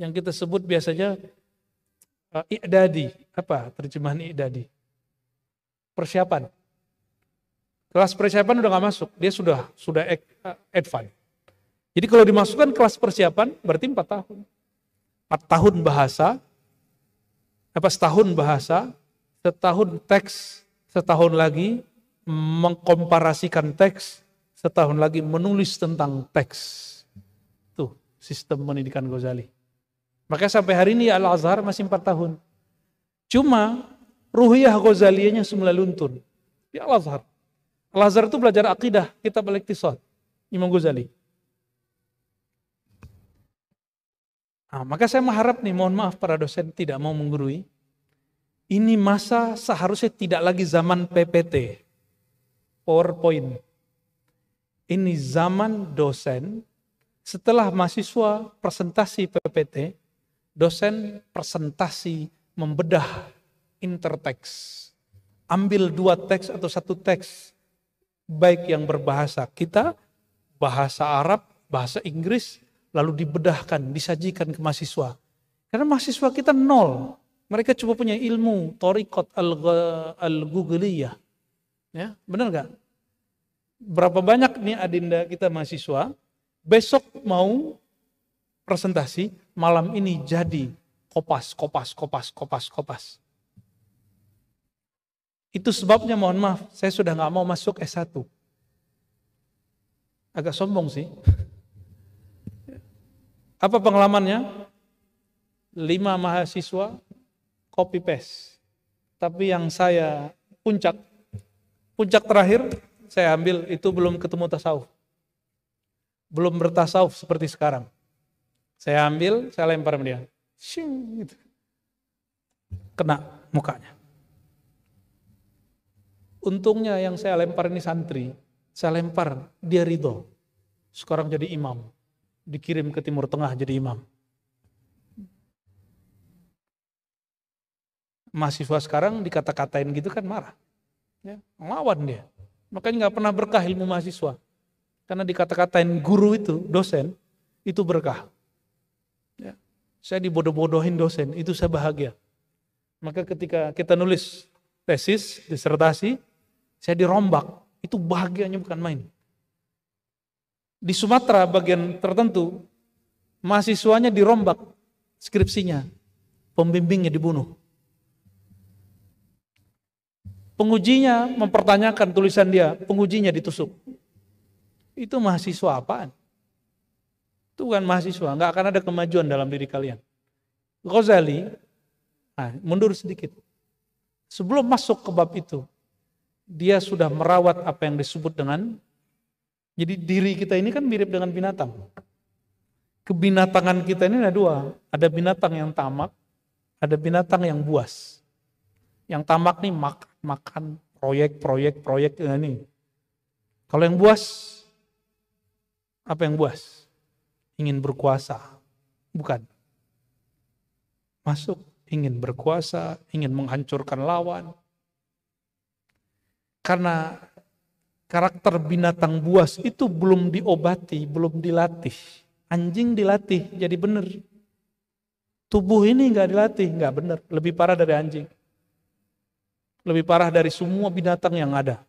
yang kita sebut biasanya i'dadi. Apa terjemahan i'dadi? Persiapan. Kelas persiapan udah nggak masuk, dia sudah advance. Jadi kalau dimasukkan kelas persiapan berarti 4 tahun. 4 tahun bahasa, setahun bahasa, setahun teks, setahun lagi mengkomparasikan teks, setahun lagi menulis tentang teks. Tuh sistem pendidikan Ghazali. Maka sampai hari ini Al-Azhar masih 4 tahun. Cuma ruhiyah Ghazaliyahnya semula luntur di Al-Azhar. Al-Azhar itu belajar akidah, kitab Al-Iqtisad, Imam Ghazali. Nah, maka saya mengharap nih, mohon maaf para dosen tidak mau menggurui. Ini masa seharusnya tidak lagi zaman PPT, PowerPoint. Ini zaman dosen, setelah mahasiswa presentasi PPT, dosen presentasi membedah interteks. Ambil 2 teks atau 1 teks, baik yang berbahasa kita, bahasa Arab, bahasa Inggris, lalu dibedahkan, disajikan ke mahasiswa. Karena mahasiswa kita nol. Mereka cuma punya ilmu thariqat al-Gughliyah. Ya, benar nggak? Berapa banyak nih adinda kita mahasiswa, besok mau presentasi, malam ini jadi kopas. Itu sebabnya mohon maaf, saya sudah nggak mau masuk S1. Agak sombong sih. Apa pengalamannya? 5 mahasiswa copy paste. Tapi yang saya puncak terakhir saya ambil itu belum ketemu tasawuf. Belum bertasawuf seperti sekarang. Saya ambil, saya lempar sama dia. Shing, gitu. Kena mukanya. Untungnya yang saya lempar ini santri. Saya lempar, dia ridho. Sekarang jadi imam. Dikirim ke Timur Tengah jadi imam. Mahasiswa sekarang dikata-katain gitu kan marah. Ya, ngelawan dia. Makanya nggak pernah berkah ilmu mahasiswa. Karena dikata-katain guru itu, dosen, itu berkah. Ya, saya dibodoh-bodohin dosen, itu saya bahagia. Maka ketika kita nulis tesis, disertasi, saya dirombak, itu bahagianya bukan main. Di Sumatera bagian tertentu, mahasiswanya dirombak skripsinya, pembimbingnya dibunuh. Pengujinya mempertanyakan tulisan dia, pengujinya ditusuk. Itu mahasiswa apaan? Itu bukan mahasiswa, nggak akan ada kemajuan dalam diri kalian. Ghazali, mundur sedikit. Sebelum masuk ke bab itu, dia sudah merawat apa yang disebut dengan, jadi diri kita ini kan mirip dengan binatang. Kebinatangan kita ini ada 2, ada binatang yang tamak, ada binatang yang buas. Yang tamak nih makan proyek ini. Kalau yang buas, apa yang buas? Ingin berkuasa, bukan. Masuk, ingin berkuasa, ingin menghancurkan lawan. Karena karakter binatang buas itu belum diobati, belum dilatih. Anjing dilatih, jadi benar. Tubuh ini nggak dilatih, nggak benar. Lebih parah dari anjing. Lebih parah dari semua binatang yang ada.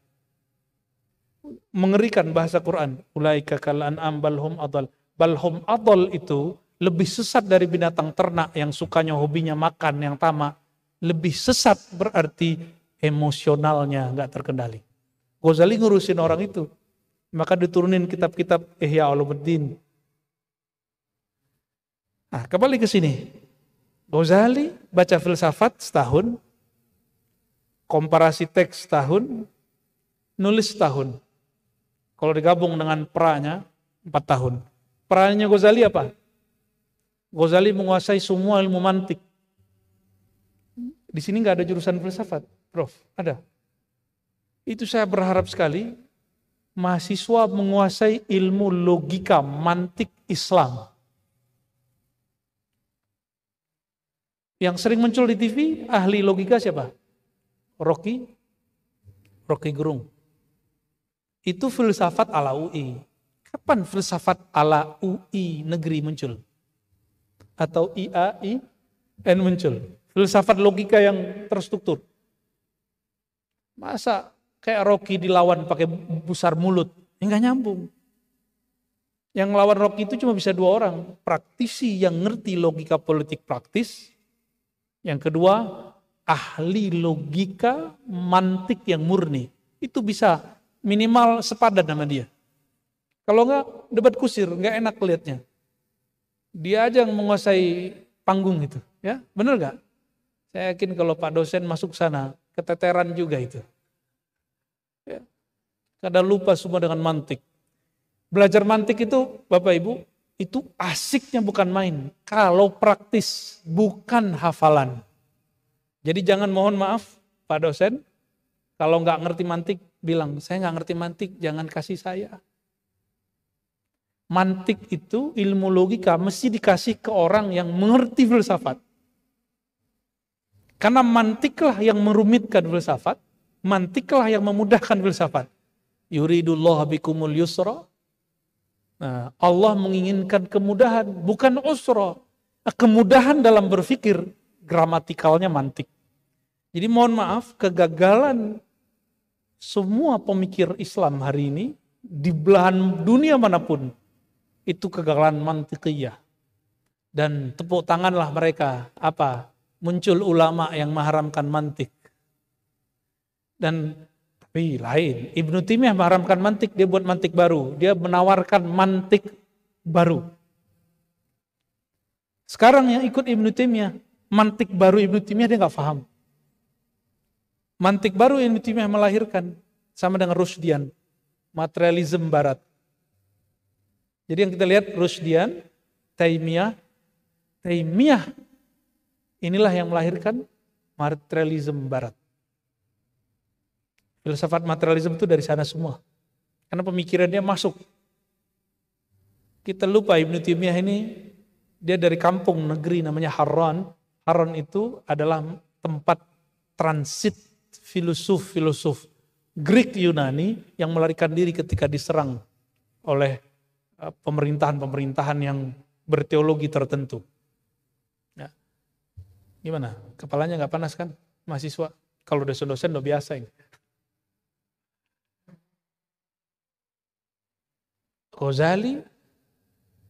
Mengerikan bahasa Quran. Ulaika kal an'am balhum adal. Balhum adal itu lebih sesat dari binatang ternak yang sukanya hobinya makan, yang tamak. Lebih sesat berarti emosionalnya nggak terkendali. Ghazali ngurusin orang itu. Maka diturunin kitab-kitab Ihya Ulumuddin. Nah, kembali ke sini. Ghazali baca filsafat setahun, komparasi teks setahun, nulis setahun. Kalau digabung dengan pranya 4 tahun. Pranya Ghazali apa? Ghazali menguasai semua ilmu mantik. Di sini nggak ada jurusan filsafat, Prof. Ada. Itu saya berharap sekali mahasiswa menguasai ilmu logika mantik Islam. Yang sering muncul di TV, ahli logika siapa? Rocky Gerung. Itu filsafat ala UI. Kapan filsafat ala UI negeri muncul? Atau IAIN muncul? Filsafat logika yang terstruktur. Masa kayak Rocky dilawan pakai besar mulut? Enggak nyambung. Yang lawan Rocky itu cuma bisa 2 orang. Praktisi yang ngerti logika politik praktis. Yang kedua, ahli logika mantik yang murni. Itu bisa minimal sepadan sama dia. Kalau enggak, debat kusir, enggak enak lihatnya. Dia aja yang menguasai panggung itu. Ya, benar enggak? Saya yakin kalau Pak dosen masuk sana, keteteran juga itu. Ya. Kadang lupa semua dengan mantik. Belajar mantik itu, Bapak Ibu, itu asiknya bukan main. Kalau praktis, bukan hafalan. Jadi jangan mohon maaf, Pak dosen, kalau nggak ngerti mantik, bilang, saya nggak ngerti mantik, jangan kasih saya. Mantik itu, ilmu logika, mesti dikasih ke orang yang mengerti filsafat. Karena mantiklah yang merumitkan filsafat, mantiklah yang memudahkan filsafat. Yuridullah bikumul yusra. Nah, Allah menginginkan kemudahan, bukan usra. Kemudahan dalam berpikir, gramatikalnya mantik. Jadi mohon maaf, kegagalan semua pemikir Islam hari ini, di belahan dunia manapun, itu kegagalan mantikiyah. Dan tepuk tanganlah mereka, apa? Muncul ulama yang mengharamkan mantik. Dan tapi lain, Ibnu Taimiyah mengharamkan mantik, dia buat mantik baru. Dia menawarkan mantik baru. Sekarang yang ikut Ibnu Taimiyah, mantik baru Ibnu Taimiyah dia nggak paham. Mantik baru Ibnu Taimiyah melahirkan sama dengan Rushdian, materialisme barat. Jadi yang kita lihat Rushdian, Taimiyah inilah yang melahirkan materialisme barat. Filsafat materialisme itu dari sana semua. Karena pemikirannya masuk. Kita lupa Ibnu Taimiyah ini, dia dari kampung negeri namanya Harran. Harran itu adalah tempat transit filosof Greek Yunani yang melarikan diri ketika diserang oleh pemerintahan-pemerintahan yang berteologi tertentu. Ya. Gimana? Kepalanya nggak panas kan? Mahasiswa. Kalau dosen-dosen udah biasa ini. Ghazali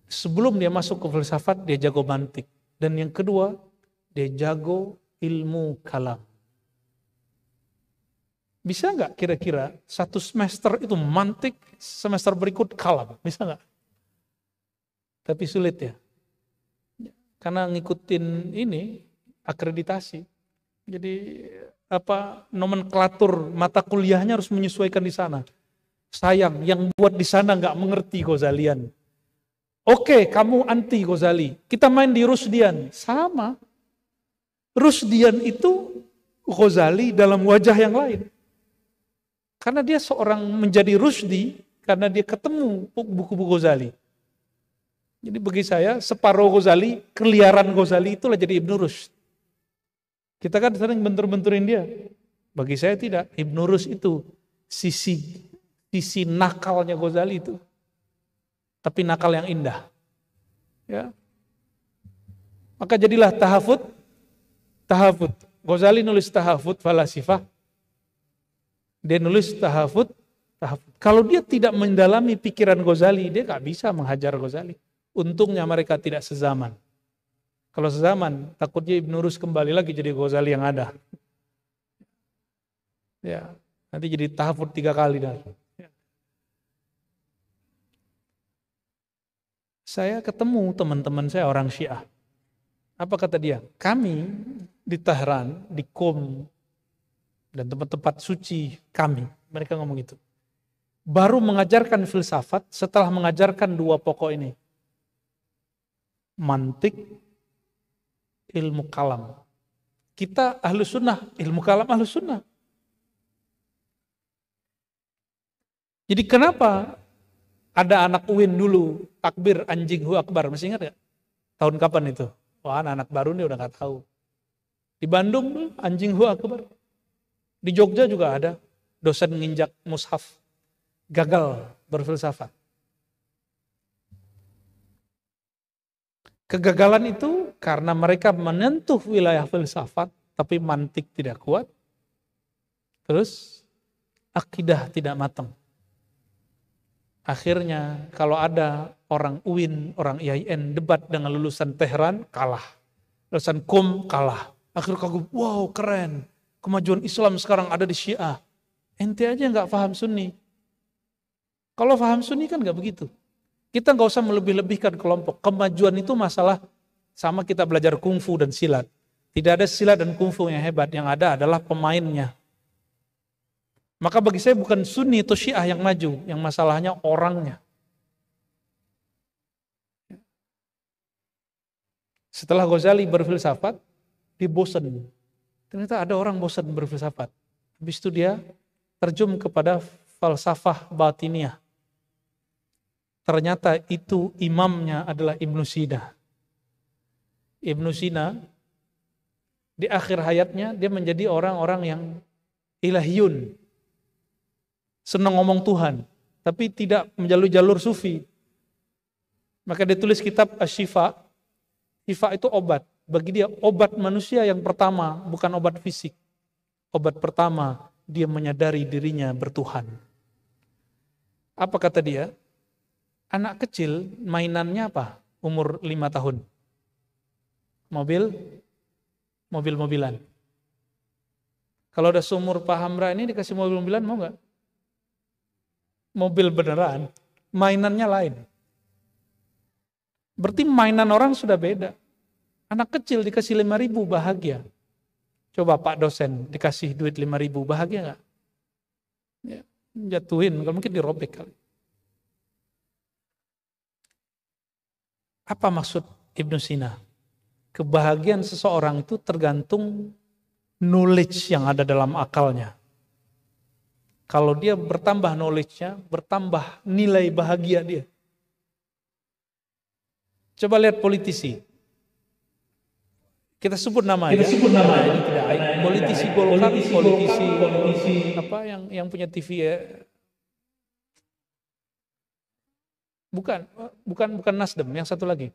sebelum dia masuk ke filsafat dia jago mantik, dan yang kedua dia jago ilmu kalam. Bisa nggak kira-kira satu semester itu mantik, semester berikut kalam, bisa nggak? Tapi sulit ya, karena ngikutin ini akreditasi. Jadi nomenklatur mata kuliahnya harus menyesuaikan di sana. Sayang, yang buat di sana nggak mengerti Ghazalian. Oke, kamu anti Ghazali. Kita main di Rushdian. Sama. Rushdian itu Ghazali dalam wajah yang lain. Karena dia seorang menjadi Rushdi, karena dia ketemu buku-buku Ghazali. Jadi bagi saya, separuh Ghazali, keliaran Ghazali itulah jadi Ibnu Rushd. Kita kan sering bentur-benturin dia. Bagi saya tidak. Ibnu Rushd itu sisi nakalnya Ghazali itu. Tapi nakal yang indah. Ya. Maka jadilah tahafut. Ghazali nulis tahafut falasifah. Dia nulis tahafut. Kalau dia tidak mendalami pikiran Ghazali, dia gak bisa menghajar Ghazali. Untungnya mereka tidak sezaman. Kalau sezaman, takutnya Ibnu Rushd kembali lagi jadi Ghazali yang ada. Ya, nanti jadi tahafut 3 kali dah. Saya ketemu teman-teman saya orang Syiah. Apa kata dia? Kami di Tehran, di Qom, dan tempat-tempat suci kami, mereka ngomong itu. Baru mengajarkan filsafat setelah mengajarkan 2 pokok ini. Mantik, ilmu kalam. Kita ahlu sunnah, ilmu kalam ahlu sunnah. Jadi kenapa ada anak UIN dulu, takbir anjing hu akbar, masih ingat gak? Tahun kapan itu? Wah, anak baru nih udah gak tahu. Di Bandung anjing hu akbar. Di Jogja juga ada dosen nginjak mushaf, gagal berfilsafat. Kegagalan itu karena mereka menyentuh wilayah filsafat, tapi mantik tidak kuat. Terus akidah tidak matang. Akhirnya kalau ada orang UIN, orang IAIN debat dengan lulusan Tehran, kalah. Lulusan Qom, kalah. Akhirnya kagum, wow keren. Kemajuan Islam sekarang ada di Syiah. Ente aja gak paham Sunni. Kalau paham Sunni kan gak begitu. Kita gak usah melebih-lebihkan kelompok. Kemajuan itu masalah sama kita belajar kungfu dan silat. Tidak ada silat dan kungfu yang hebat. Yang ada adalah pemainnya. Maka bagi saya bukan Sunni atau Syiah yang maju, yang masalahnya orangnya. Setelah Ghazali berfilsafat, dia bosan. Ternyata ada orang bosan berfilsafat. Habis itu dia terjun kepada falsafah batiniah. Ternyata itu imamnya adalah Ibnu Sina. Ibnu Sina di akhir hayatnya dia menjadi orang-orang yang ilahiyun. Senang ngomong Tuhan, tapi tidak menjalur jalur sufi. Maka dia tulis kitab Asy-Syifa. Syifa itu obat. Bagi dia obat manusia yang pertama bukan obat fisik. Obat pertama dia menyadari dirinya bertuhan. Apa kata dia? Anak kecil mainannya apa? Umur 5 tahun. Mobil-mobilan. Kalau udah seumur Pak Hamra ini dikasih mobil-mobilan mau nggak? Mobil beneran, mainannya lain. Berarti mainan orang sudah beda. Anak kecil dikasih 5.000 bahagia. Coba Pak dosen dikasih duit 5.000 bahagia nggak? Ya, jatuhin, kalau mungkin dirobek kali. Apa maksud Ibnu Sina? Kebahagiaan seseorang itu tergantung knowledge yang ada dalam akalnya. Kalau dia bertambah knowledge-nya, bertambah nilai bahagia dia. Coba lihat politisi. Kita sebut nama ya. Politisi Golkar, politisi apa yang punya TV ya. Bukan Nasdem, yang satu lagi.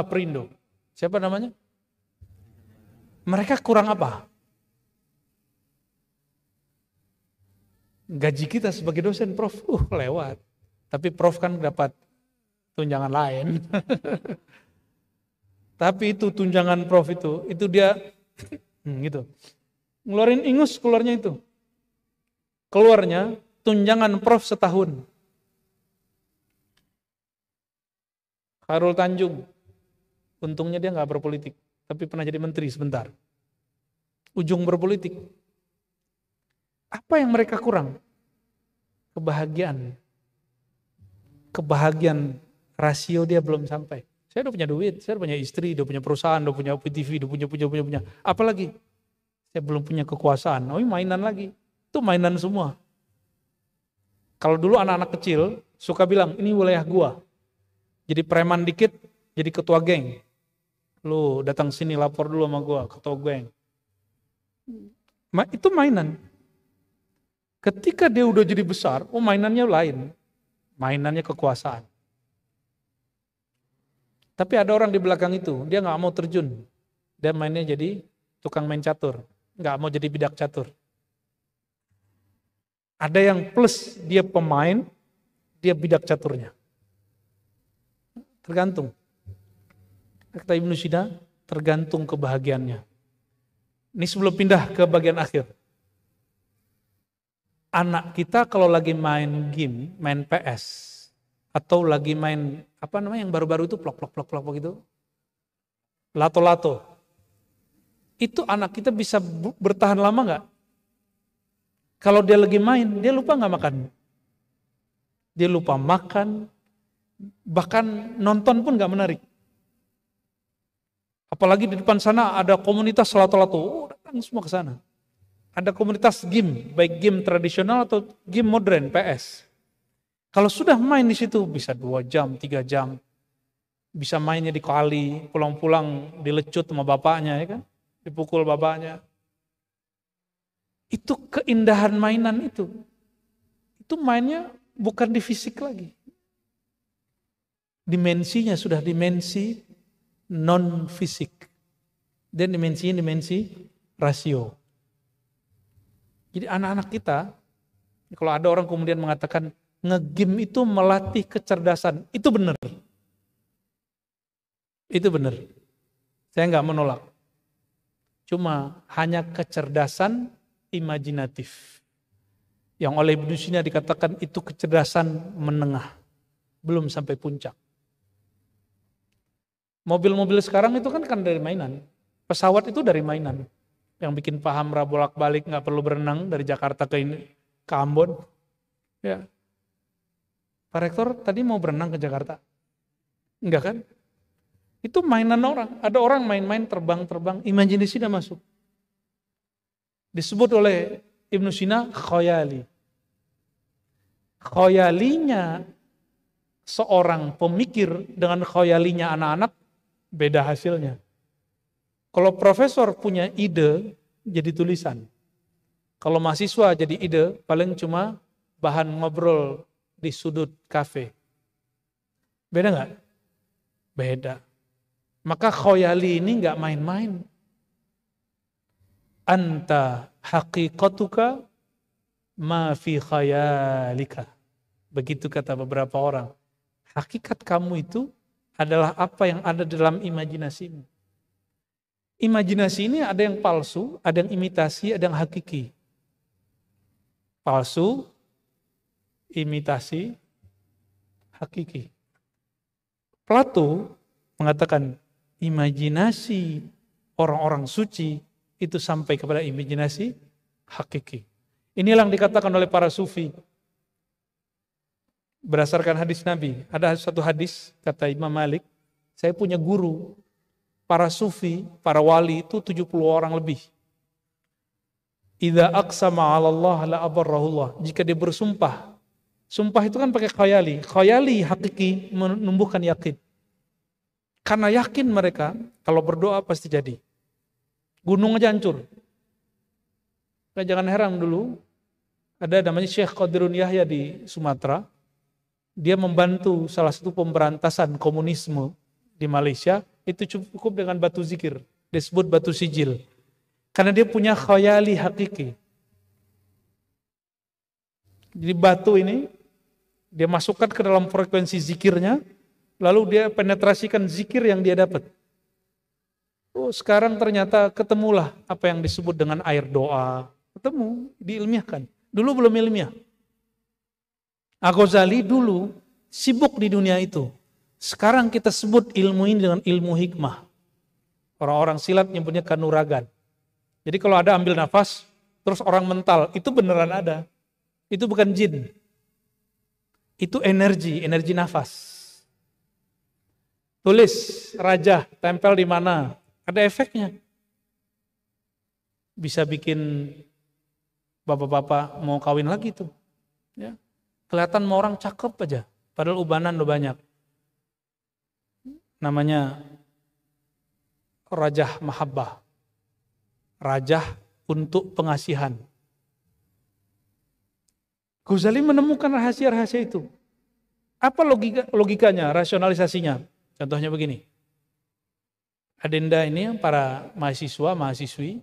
Perindo. Siapa namanya? Mereka kurang apa? Gaji kita sebagai dosen, Prof, lewat. Tapi Prof kan dapat tunjangan lain. Tapi itu tunjangan Prof itu dia gitu. Ngeluarin ingus keluarnya itu. Keluarnya tunjangan Prof setahun. Khairul Tanjung, untungnya dia nggak berpolitik, tapi pernah jadi menteri sebentar. Ujung berpolitik. Apa yang mereka kurang? Kebahagiaan. Kebahagiaan rasio dia belum sampai. Saya udah punya duit, saya udah punya istri, udah punya perusahaan, udah punya TV, udah punya. Apalagi? Saya belum punya kekuasaan. Oh, mainan lagi. Itu mainan semua. Kalau dulu anak-anak kecil suka bilang, ini wilayah gua. Jadi preman dikit, jadi ketua geng. Lu datang sini lapor dulu sama gua, ketua geng. Itu mainan. Ketika dia udah jadi besar, mainannya lain. Mainannya kekuasaan. Tapi ada orang di belakang itu, dia gak mau terjun. Dia mainnya jadi tukang main catur. Gak mau jadi bidak catur. Ada yang plus, dia pemain, dia bidak caturnya. Tergantung. Kata Ibnu Sina, tergantung kebahagiaannya. Ini sebelum pindah ke bagian akhir. Anak kita kalau lagi main game, main PS, atau lagi main, apa namanya yang baru-baru itu, plok gitu. Lato-lato. Itu anak kita bisa bertahan lama gak? Kalau dia lagi main, dia lupa gak makan? Dia lupa makan, bahkan nonton pun gak menarik. Apalagi di depan sana ada komunitas lato-lato, datang semua ke sana. Ada komunitas game, baik game tradisional atau game modern, PS. Kalau sudah main di situ bisa 2 jam, 3 jam. Bisa mainnya di kali, pulang-pulang dilecut sama bapaknya, ya kan? Dipukul bapaknya. Itu keindahan mainan itu. Itu mainnya bukan di fisik lagi. Dimensinya sudah dimensi non-fisik. Dan dimensinya dimensi rasio. Jadi anak-anak kita, kalau ada orang kemudian mengatakan nge-game itu melatih kecerdasan, itu benar. Itu benar. Saya nggak menolak. Cuma hanya kecerdasan imajinatif. Yang oleh Ibnu Sina dikatakan itu kecerdasan menengah. Belum sampai puncak. Mobil-mobil sekarang itu kan dari mainan. Pesawat itu dari mainan. Yang bikin Pak Hamra bolak-balik nggak perlu berenang dari Jakarta ke Ambon. Ya. Pak Rektor tadi mau berenang ke Jakarta? Enggak kan? Itu mainan orang. Ada orang main-main terbang-terbang, imajinasi sudah masuk. Disebut oleh Ibnu Sina khoyali. Khoyalinya seorang pemikir dengan khoyalinya anak-anak beda hasilnya. Kalau profesor punya ide, jadi tulisan. Kalau mahasiswa jadi ide, paling cuma bahan ngobrol di sudut kafe. Beda nggak? Beda. Maka khoyali ini nggak main-main. Anta haqiqatuka ma fi khayalika. Begitu kata beberapa orang. Hakikat kamu itu adalah apa yang ada dalam imajinasimu. Imajinasi ini ada yang palsu, ada yang imitasi, ada yang hakiki. Palsu, imitasi, hakiki. Plato mengatakan imajinasi orang-orang suci itu sampai kepada imajinasi hakiki. Inilah yang dikatakan oleh para sufi. Berdasarkan hadis Nabi, ada satu hadis kata Imam Malik, saya punya guru, para sufi, para wali itu 70 orang lebih. Idza aqsama 'ala Allah la abarrahullah. Jika dia bersumpah, sumpah itu kan pakai khayali. Khayali hakiki menumbuhkan yakin. Karena yakin mereka kalau berdoa pasti jadi. Gunung aja hancur. Nah, jangan heran dulu, ada namanya Syekh Qadirun Yahya di Sumatera. Dia membantu salah satu pemberantasan komunisme di Malaysia, itu cukup dengan batu zikir, disebut batu sijil. Karena dia punya khayali hakiki. Jadi batu ini, dia masukkan ke dalam frekuensi zikirnya, lalu dia penetrasikan zikir yang dia dapat. Oh, sekarang ternyata ketemulah apa yang disebut dengan air doa. Ketemu, diilmiahkan. Dulu belum ilmiah. Al-Ghazali dulu sibuk di dunia itu. Sekarang kita sebut ilmu ini dengan ilmu hikmah. Orang-orang silat nyebutnya kanuragan. Jadi kalau ada ambil nafas, terus orang mental, itu beneran ada. Itu bukan jin. Itu energi nafas. Tulis, raja, tempel di mana? Ada efeknya. Bisa bikin bapak-bapak mau kawin lagi tuh. Ya. Kelihatan mau orang cakep aja, padahal ubanan udah banyak. Namanya rajah mahabbah. Rajah untuk pengasihan. Ghazali menemukan rahasia-rahasia itu. Apa logikanya, rasionalisasinya? Contohnya begini. Adenda ini para mahasiswa, mahasiswi,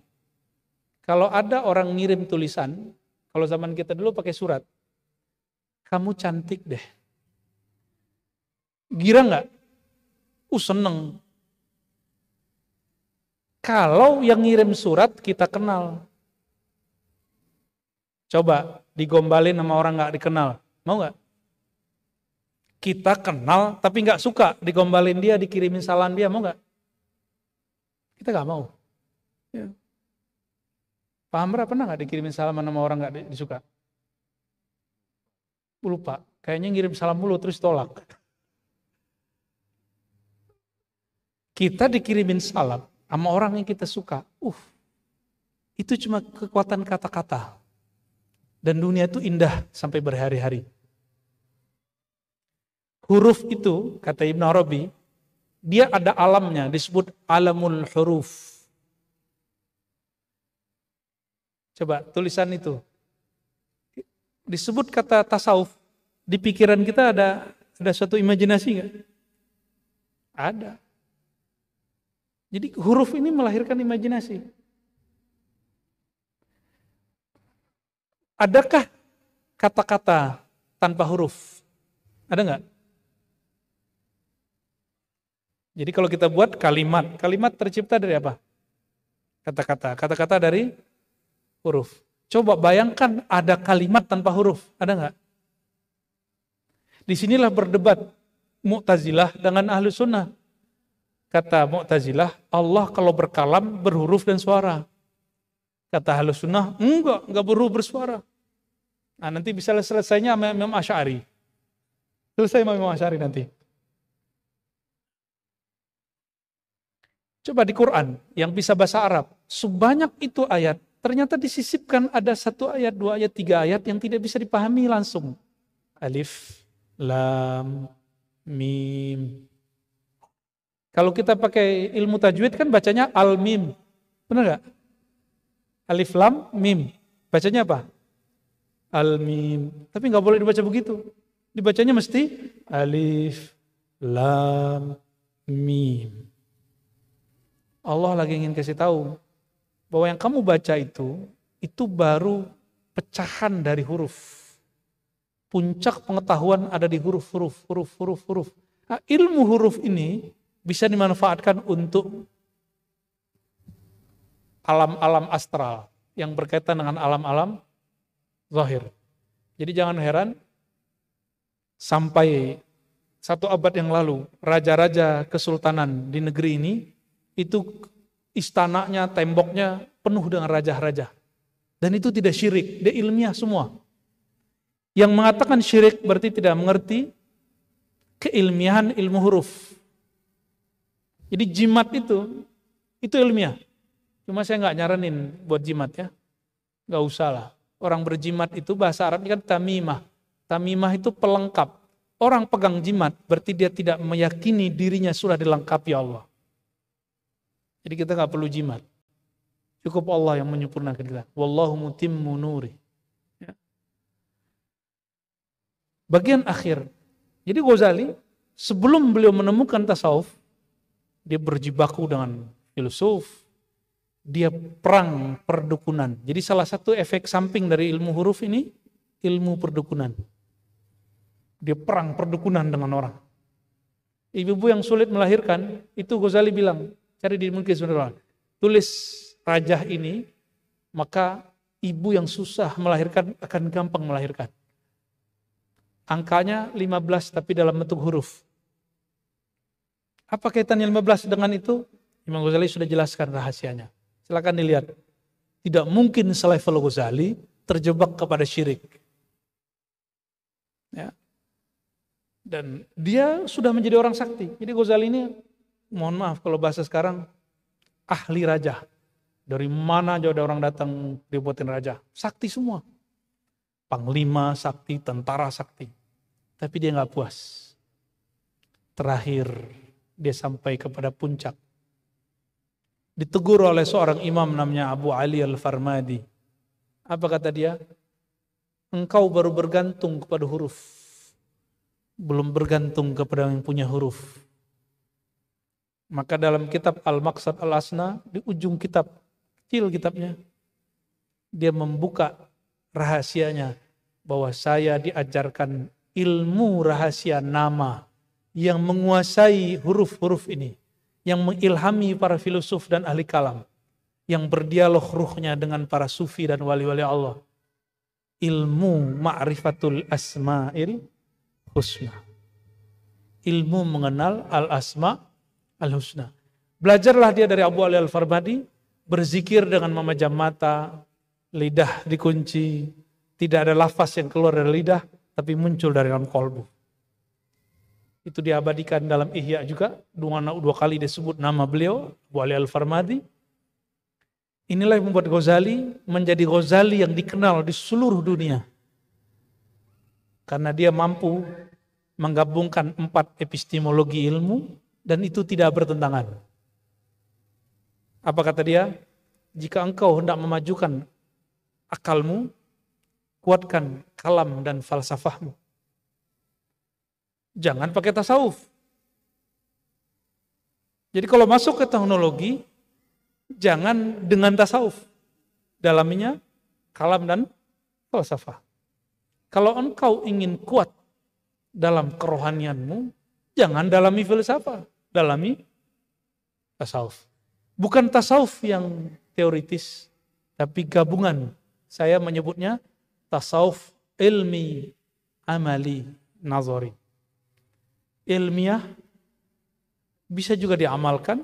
kalau ada orang ngirim tulisan, kalau zaman kita dulu pakai surat, kamu cantik deh. Gira nggak? Seneng. Kalau yang ngirim surat kita kenal. Coba digombalin sama orang nggak dikenal. Mau nggak? Kita kenal tapi nggak suka digombalin dia, dikirimin salam dia, mau nggak? Kita nggak mau. Ya. Pak Hamra pernah nggak dikirimin salam sama orang nggak disuka? Lupa, kayaknya ngirim salam dulu terus tolak. Kita dikirimin salam sama orang yang kita suka. Itu cuma kekuatan kata-kata. Dan dunia itu indah sampai berhari-hari. Huruf itu, kata Ibn Arabi, dia ada alamnya, disebut alamul huruf. Coba tulisan itu. Disebut kata tasawuf, di pikiran kita ada suatu imajinasi nggak? Ada. Jadi huruf ini melahirkan imajinasi. Adakah kata-kata tanpa huruf? Ada nggak? Jadi kalau kita buat kalimat tercipta dari apa? Kata-kata dari huruf. Coba bayangkan ada kalimat tanpa huruf, ada nggak? Disinilah berdebat Mu'tazilah dengan Ahlus Sunnah. Kata Mu'tazilah, Allah kalau berkalam berhuruf dan suara. Kata Ahlus Sunnah, enggak berhuruf bersuara. Nah, nanti bisa selesainya sama Imam Asy'ari. Selesai sama Imam Asy'ari nanti. Coba di Quran yang bisa bahasa Arab, sebanyak itu ayat, ternyata disisipkan ada 1 ayat, 2 ayat, 3 ayat yang tidak bisa dipahami langsung. Alif, Lam, Mim. Kalau kita pakai ilmu tajwid kan bacanya Al-Mim. Benar gak? Alif, Lam, Mim. Bacanya apa? Al-Mim. Tapi gak boleh dibaca begitu. Dibacanya mesti Alif, Lam Mim. Allah lagi ingin kasih tahu bahwa yang kamu baca itu baru pecahan dari huruf. Puncak pengetahuan ada di huruf. Nah, ilmu huruf ini bisa dimanfaatkan untuk alam-alam astral yang berkaitan dengan alam-alam zahir. Jadi jangan heran sampai 1 abad yang lalu raja-raja kesultanan di negeri ini itu istananya, temboknya penuh dengan raja-raja. Dan itu tidak syirik, dia ilmiah semua. Yang mengatakan syirik berarti tidak mengerti keilmiahan ilmu huruf. Jadi jimat itu ilmiah. Cuma saya nggak nyaranin buat jimat ya. Nggak usah lah. Orang berjimat itu bahasa Arabnya kan tamimah. Tamimah itu pelengkap. Orang pegang jimat berarti dia tidak meyakini dirinya sudah dilengkapi Allah. Jadi kita nggak perlu jimat. Cukup Allah yang menyempurnakan kita. Wallahu mutimmu nuri. Ya. Bagian akhir. Jadi Ghazali sebelum beliau menemukan tasawuf, dia berjibaku dengan filsuf, dia perang perdukunan. Jadi salah satu efek samping dari ilmu huruf ini, ilmu perdukunan. Dia perang perdukunan dengan orang. Ibu-ibu yang sulit melahirkan, itu Ghazali bilang, cari di mungkin sebenarnya, tulis rajah ini, maka ibu yang susah melahirkan akan gampang melahirkan. Angkanya 15 tapi dalam bentuk huruf. Apa kaitannya 15 dengan itu? Imam Ghazali sudah jelaskan rahasianya. Silakan dilihat. Tidak mungkin selevel Ghazali terjebak kepada syirik. Ya. Dan dia sudah menjadi orang sakti. Jadi Ghazali ini, mohon maaf kalau bahasa sekarang, ahli raja. Dari mana aja ada orang datang dibuatin raja. Sakti semua. Panglima sakti, tentara sakti. Tapi dia nggak puas. Terakhir dia sampai kepada puncak. Ditegur oleh seorang imam namanya Abu Ali Al-Farmadi. Apa kata dia? Engkau baru bergantung kepada huruf. Belum bergantung kepada yang punya huruf. Maka dalam kitab Al-Maqsad Al-Asna, di ujung kitab, kecil kitabnya, dia membuka rahasianya bahwa saya diajarkan ilmu rahasia nama yang menguasai huruf-huruf ini, yang mengilhami para filosof dan ahli kalam, yang berdialog ruhnya dengan para sufi dan wali-wali Allah. Ilmu ma'rifatul asma'il husna. Ilmu mengenal al-asma' al-husna. Belajarlah dia dari Abu Ali Al-Farmadi, berzikir dengan memejam mata, lidah dikunci, tidak ada lafaz yang keluar dari lidah, tapi muncul dari dalam kolbu. Itu diabadikan dalam Ihya juga, dua kali disebut nama beliau, Abu Ali Al-Farmadi. Inilah yang membuat Ghazali menjadi Ghazali yang dikenal di seluruh dunia. Karena dia mampu menggabungkan 4 epistemologi ilmu, dan itu tidak bertentangan. Apa kata dia? Jika engkau hendak memajukan akalmu, kuatkan kalam dan falsafahmu. Jangan pakai tasawuf. Jadi kalau masuk ke teknologi, jangan dengan tasawuf. Dalamnya kalam dan falsafah. Kalau engkau ingin kuat dalam kerohanianmu, jangan dalami filsafat, dalami tasawuf. Bukan tasawuf yang teoritis, tapi gabungan. Saya menyebutnya tasawuf ilmi, amali, nazari. Ilmiah bisa juga diamalkan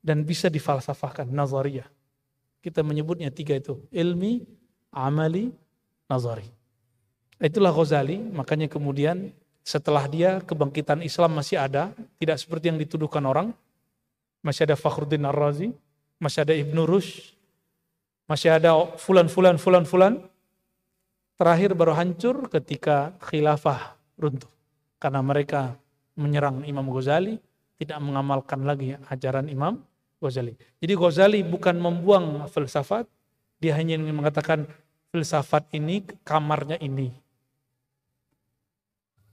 dan bisa difalsafahkan, nazariyah. Kita menyebutnya 3 itu, ilmi, amali, nazari. Itulah Ghazali, makanya kemudian setelah dia kebangkitan Islam masih ada, tidak seperti yang dituduhkan orang. Masih ada Fakhruddin Ar-Razi, masih ada Ibn Rushd, masih ada fulan. Terakhir baru hancur ketika khilafah runtuh. Karena mereka menyerang Imam Ghazali, tidak mengamalkan lagi ajaran Imam Ghazali. Jadi Ghazali bukan membuang filsafat, dia hanya ingin mengatakan filsafat ini kamarnya ini.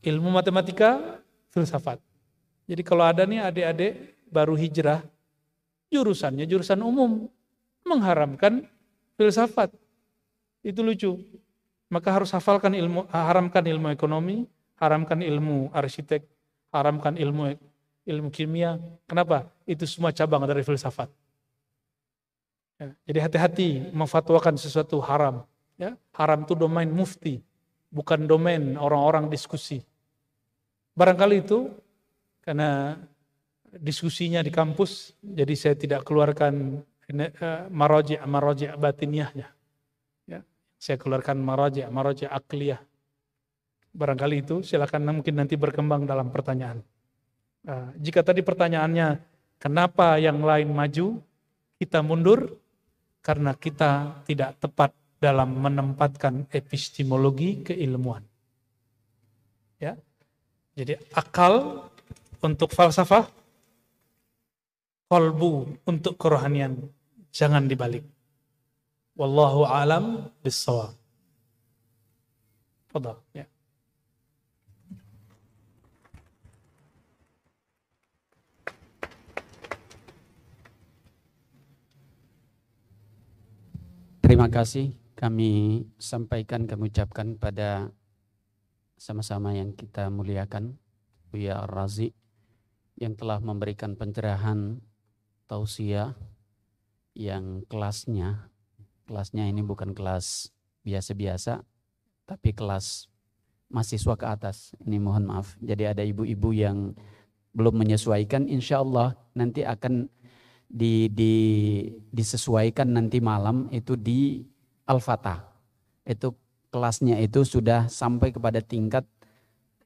Ilmu matematika, filsafat. Jadi kalau ada nih adik-adik baru hijrah, jurusannya jurusan umum, mengharamkan filsafat. Itu lucu. Maka harus hafalkan ilmu, haramkan ilmu ekonomi, haramkan ilmu arsitek, haramkan ilmu kimia. Kenapa? Itu semua cabang dari filsafat. Ya, jadi hati-hati memfatwakan sesuatu haram. Ya, haram itu domain mufti, bukan domain orang-orang diskusi. Barangkali itu karena diskusinya di kampus, jadi saya tidak keluarkan maraji' batiniahnya. Ya, saya keluarkan maraji' akliyah. Barangkali itu silakan mungkin nanti berkembang dalam pertanyaan. Jika tadi pertanyaannya kenapa yang lain maju, kita mundur karena kita tidak tepat dalam menempatkan epistemologi keilmuan. Ya. Jadi akal untuk falsafah, qalbu untuk kerohanian, jangan dibalik. Wallahu a'lam bis-shawab. Fadhal, ya. Terima kasih kami sampaikan, kami ucapkan pada sama-sama yang kita muliakan, Buya Ar-Razi, yang telah memberikan pencerahan tausiah yang kelasnya ini bukan kelas biasa-biasa, tapi kelas mahasiswa ke atas. Ini mohon maaf. Jadi ada ibu-ibu yang belum menyesuaikan, insya Allah nanti akan disesuaikan nanti malam itu di Al-Fatah. Itu kelasnya itu sudah sampai kepada tingkat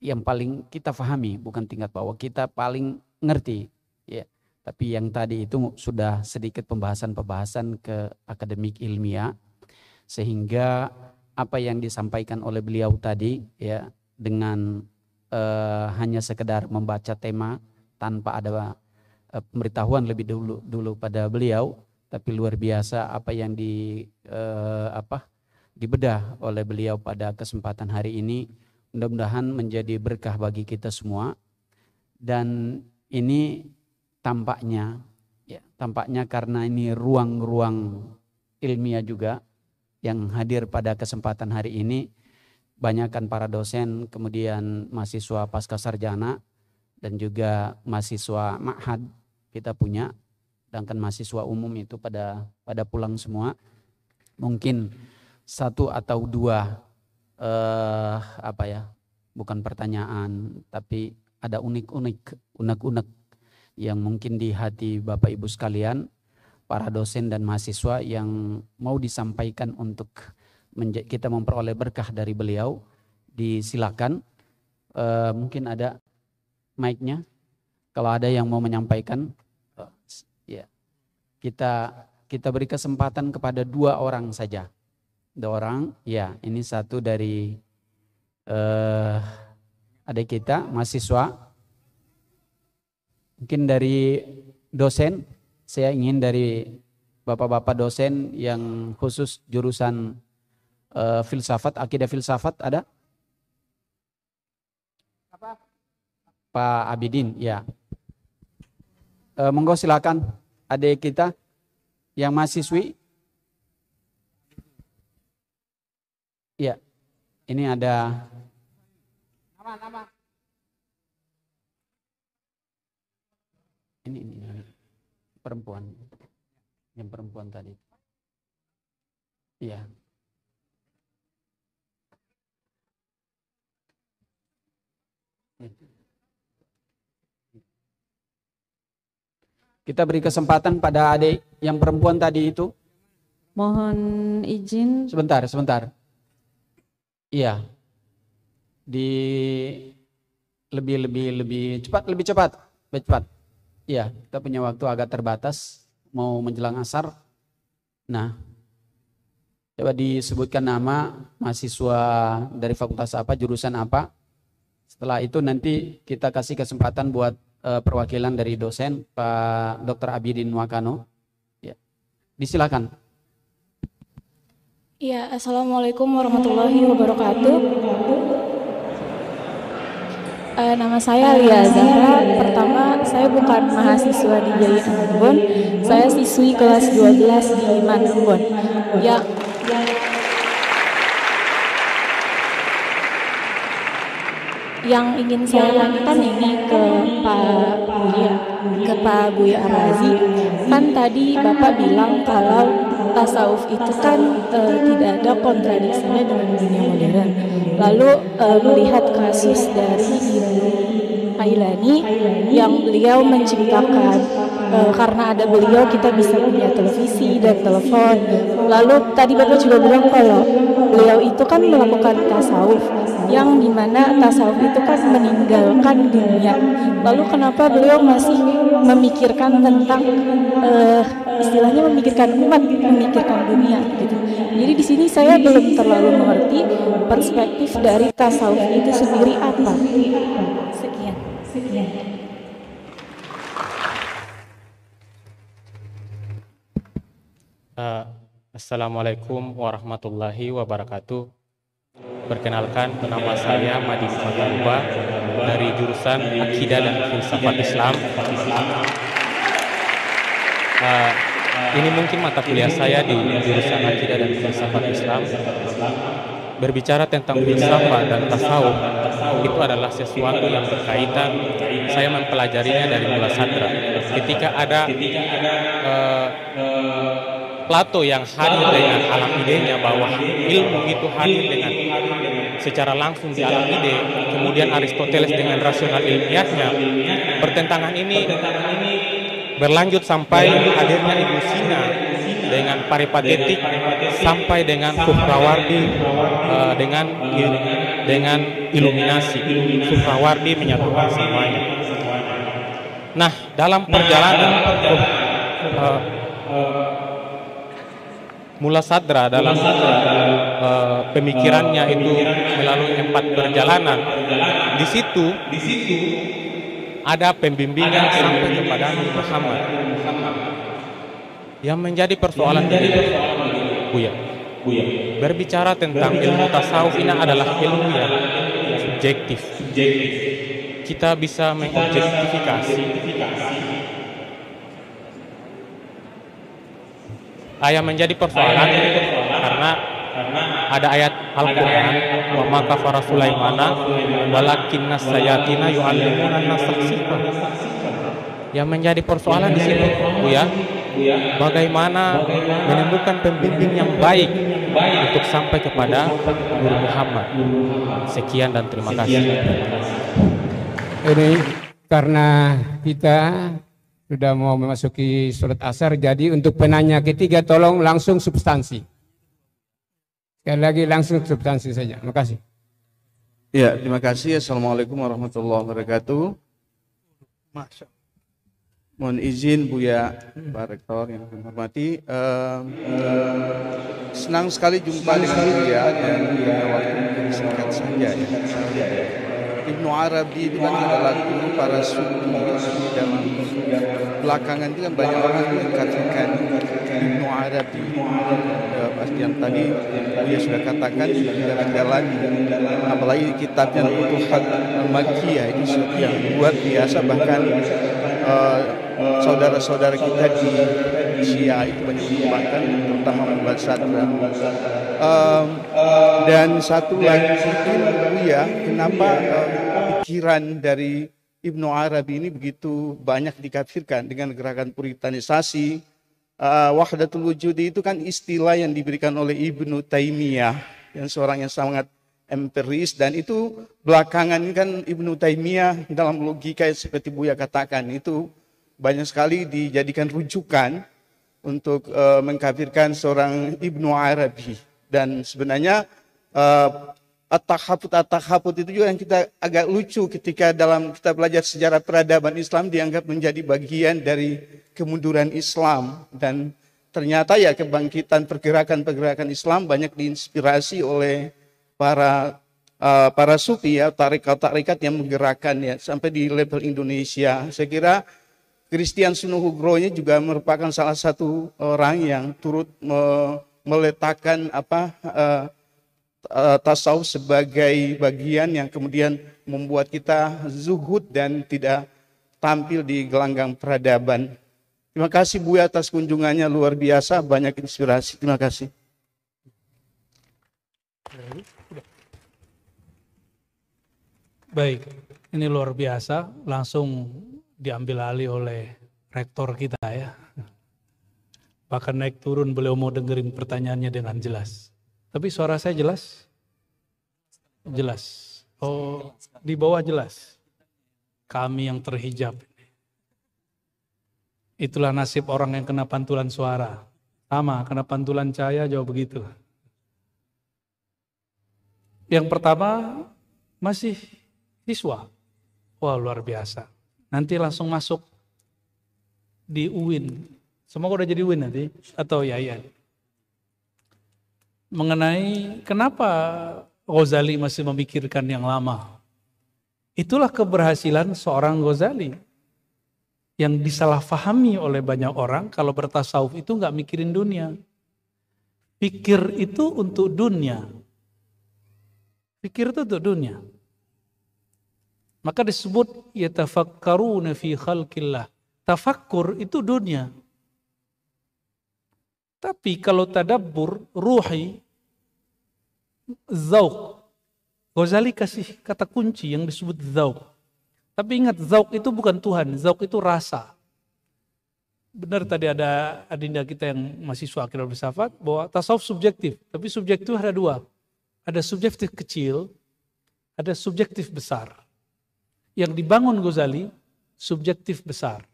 yang paling kita pahami, bukan tingkat bahwa kita paling ngerti, ya. Tapi yang tadi itu sudah sedikit pembahasan ke akademik ilmiah, sehingga apa yang disampaikan oleh beliau tadi, ya, dengan hanya sekedar membaca tema tanpa ada pemberitahuan lebih dulu pada beliau, tapi luar biasa apa yang dibedah oleh beliau pada kesempatan hari ini. Mudah-mudahan menjadi berkah bagi kita semua. Dan ini tampaknya karena ini ruang-ruang ilmiah juga yang hadir pada kesempatan hari ini, banyakkan para dosen, kemudian mahasiswa pasca sarjana dan juga mahasiswa ma'had kita punya, sedangkan mahasiswa umum itu pada pulang semua. Mungkin satu atau dua bukan pertanyaan, tapi ada unek-unek yang mungkin di hati Bapak Ibu sekalian, para dosen dan mahasiswa yang mau disampaikan untuk kita memperoleh berkah dari beliau. Disilakan, mungkin ada mic-nya. Kalau ada yang mau menyampaikan, ya, kita beri kesempatan kepada 2 orang saja. 2 orang, ya, ini satu dari adik kita, mahasiswa. Mungkin dari dosen, saya ingin dari bapak-bapak dosen yang khusus jurusan filsafat, akidah filsafat ada? Pak Abidin, ya. Monggo silakan adik kita yang mahasiswi. Ya, ini ada nama. Ini perempuan, yang perempuan tadi. Iya. Kita beri kesempatan pada adik yang perempuan tadi itu. Mohon izin. Sebentar. Iya. Lebih cepat. Iya, kita punya waktu agak terbatas, mau menjelang asar. Nah, coba disebutkan nama, mahasiswa dari fakultas apa, jurusan apa. Setelah itu nanti kita kasih kesempatan buat perwakilan dari dosen, Pak Dr. Abidin Wakano. Ya. Disilakan. Ya, Assalamualaikum warahmatullahi wabarakatuh. Nama saya Lia Zahra. Pertama, saya bukan mahasiswa di Jaya Ambon. Saya siswi kelas 12 di Manambon. Yang ingin saya tanyakan ini ke Pak Buya Arazi. Kan tadi Bapak bilang kalau tasawuf itu kan tidak ada kontradiksinya dengan dunia modern. Lalu melihat kasus dari Ibnu Ailani yang beliau menciptakan karena ada beliau kita bisa punya televisi dan telepon. Lalu tadi Bapak juga bilang kalau beliau itu kan melakukan tasawuf yang dimana tasawuf itu kan meninggalkan dunia. Lalu kenapa beliau masih memikirkan tentang istilahnya memikirkan umat, memikirkan dunia gitu. Jadi di sini saya belum terlalu mengerti perspektif dari tasawuf itu sendiri apa. Sekian. Assalamualaikum warahmatullahi wabarakatuh. Perkenalkan, nama saya Madi Fataruba dari jurusan Akidah dan Filsafat Islam. Ini mungkin mata kuliah saya di jurusan Akidah dan Filsafat Islam. Berbicara tentang filsafat dan tasawuf itu adalah sesuatu yang berkaitan. Saya mempelajarinya dari Mula Sadra. Ketika ada Plato yang hadir dengan alam idenya, bahwa ilmu itu hadir dengan secara langsung di alam ide, kemudian Aristoteles dengan rasional ilmiahnya. Pertentangan ini berlanjut sampai hadirnya Ibnu Sina dengan paripatetik, sampai dengan Suhrawardi dengan iluminasi. Suhrawardi menyatukan semuanya. Nah, dalam perjalanan Mula Sadra dalam pemikirannya itu melalui 4 perjalanan. Di situ ada pembimbingan sampai kepada Nabi Muhammad. Yang menjadi persoalan dari Buya, berbicara tentang ilmu tasawuf ini adalah ilmu yang subjektif. Kita bisa mengobjektifikasi. Yang menjadi persoalan karena ada ayat Al-Quran, wa ma kafara Sulaimana walakinna sayatina yu'allimuna an-nasa sihra. Yang menjadi persoalan di sini, Buya, bagaimana menemukan pembimbing yang baik untuk sampai kepada Guru Muhammad. Sekian dan terima kasih. Ini karena kita sudah mau memasuki surat asar, jadi untuk penanya ketiga tolong langsung substansi. Sekali lagi langsung substansi saja. Terima kasih. Ya, terima kasih. Assalamualaikum warahmatullahi wabarakatuh. Mohon izin Buya, Pak Rektor yang saya hormati. Senang sekali jumpa dengan Buya dan waktu mungkin singkat saja ya. Ibnu Arabi itu kan adalah guru para sufi dalam belakangan itu kan banyak orang mengatakan Ibnu Arabi pasti yang tadi dia sudah katakan sudah tidak mendalami, apalagi kitabnya Futuhat Makkiyah itu sesuatu yang luar biasa. Bahkan saudara-saudara kita di Syiah itu banyak mengembangkan, terutama Mula Sadra. Dan satu lagi mungkin ya, kenapa pikiran dari Ibnu Arabi ini begitu banyak dikafirkan dengan gerakan puritanisasi. Wahdatul wujud itu kan istilah yang diberikan oleh Ibnu Taimiyah, yang seorang yang sangat empiris, dan itu belakangan kan Ibnu Taimiyah dalam logika seperti Buya katakan itu banyak sekali dijadikan rujukan untuk mengkafirkan seorang Ibnu Arabi. Dan sebenarnya at-takhafut itu juga yang kita agak lucu ketika dalam kita belajar sejarah peradaban Islam dianggap menjadi bagian dari kemunduran Islam. Dan ternyata ya kebangkitan pergerakan-pergerakan Islam banyak diinspirasi oleh para sufi ya, tarikat-tarikat yang menggerakkan ya sampai di level Indonesia. Saya kira Christian Sunuhugronya juga merupakan salah satu orang yang turut meletakkan tasawuf sebagai bagian yang kemudian membuat kita zuhud dan tidak tampil di gelanggang peradaban. Terima kasih Buya atas kunjungannya, luar biasa, banyak inspirasi. Terima kasih. Baik, ini luar biasa, langsung diambil alih oleh rektor kita ya. Bahkan naik turun beliau mau dengerin pertanyaannya dengan jelas. Tapi suara saya jelas? Jelas. Oh, di bawah jelas. Kami yang terhijab. Itulah nasib orang yang kena pantulan suara. Sama, kena pantulan cahaya jauh begitu. Yang pertama, masih siswa. Wah, luar biasa. Nanti langsung masuk di UIN. Semoga udah jadi UIN nanti. Atau Yayan. Mengenai kenapa Ghazali masih memikirkan yang lama. Itulah keberhasilan seorang Ghazali. Yang disalahfahami oleh banyak orang, kalau bertasawuf itu nggak mikirin dunia. Pikir itu untuk dunia. Pikir itu untuk dunia. Maka disebut yatafakkaruna fi khalqillah. Tafakkur itu dunia. Tapi kalau tadabbur, ruhi, zauq. Ghazali kasih kata kunci yang disebut zauq. Tapi ingat, zauq itu bukan Tuhan, zauq itu rasa. Benar tadi ada adinda kita yang mahasiswa akhirnya filsafat bahwa tasawuf subjektif, tapi subjektif ada dua. Ada subjektif kecil, ada subjektif besar. Yang dibangun Ghazali subjektif besar.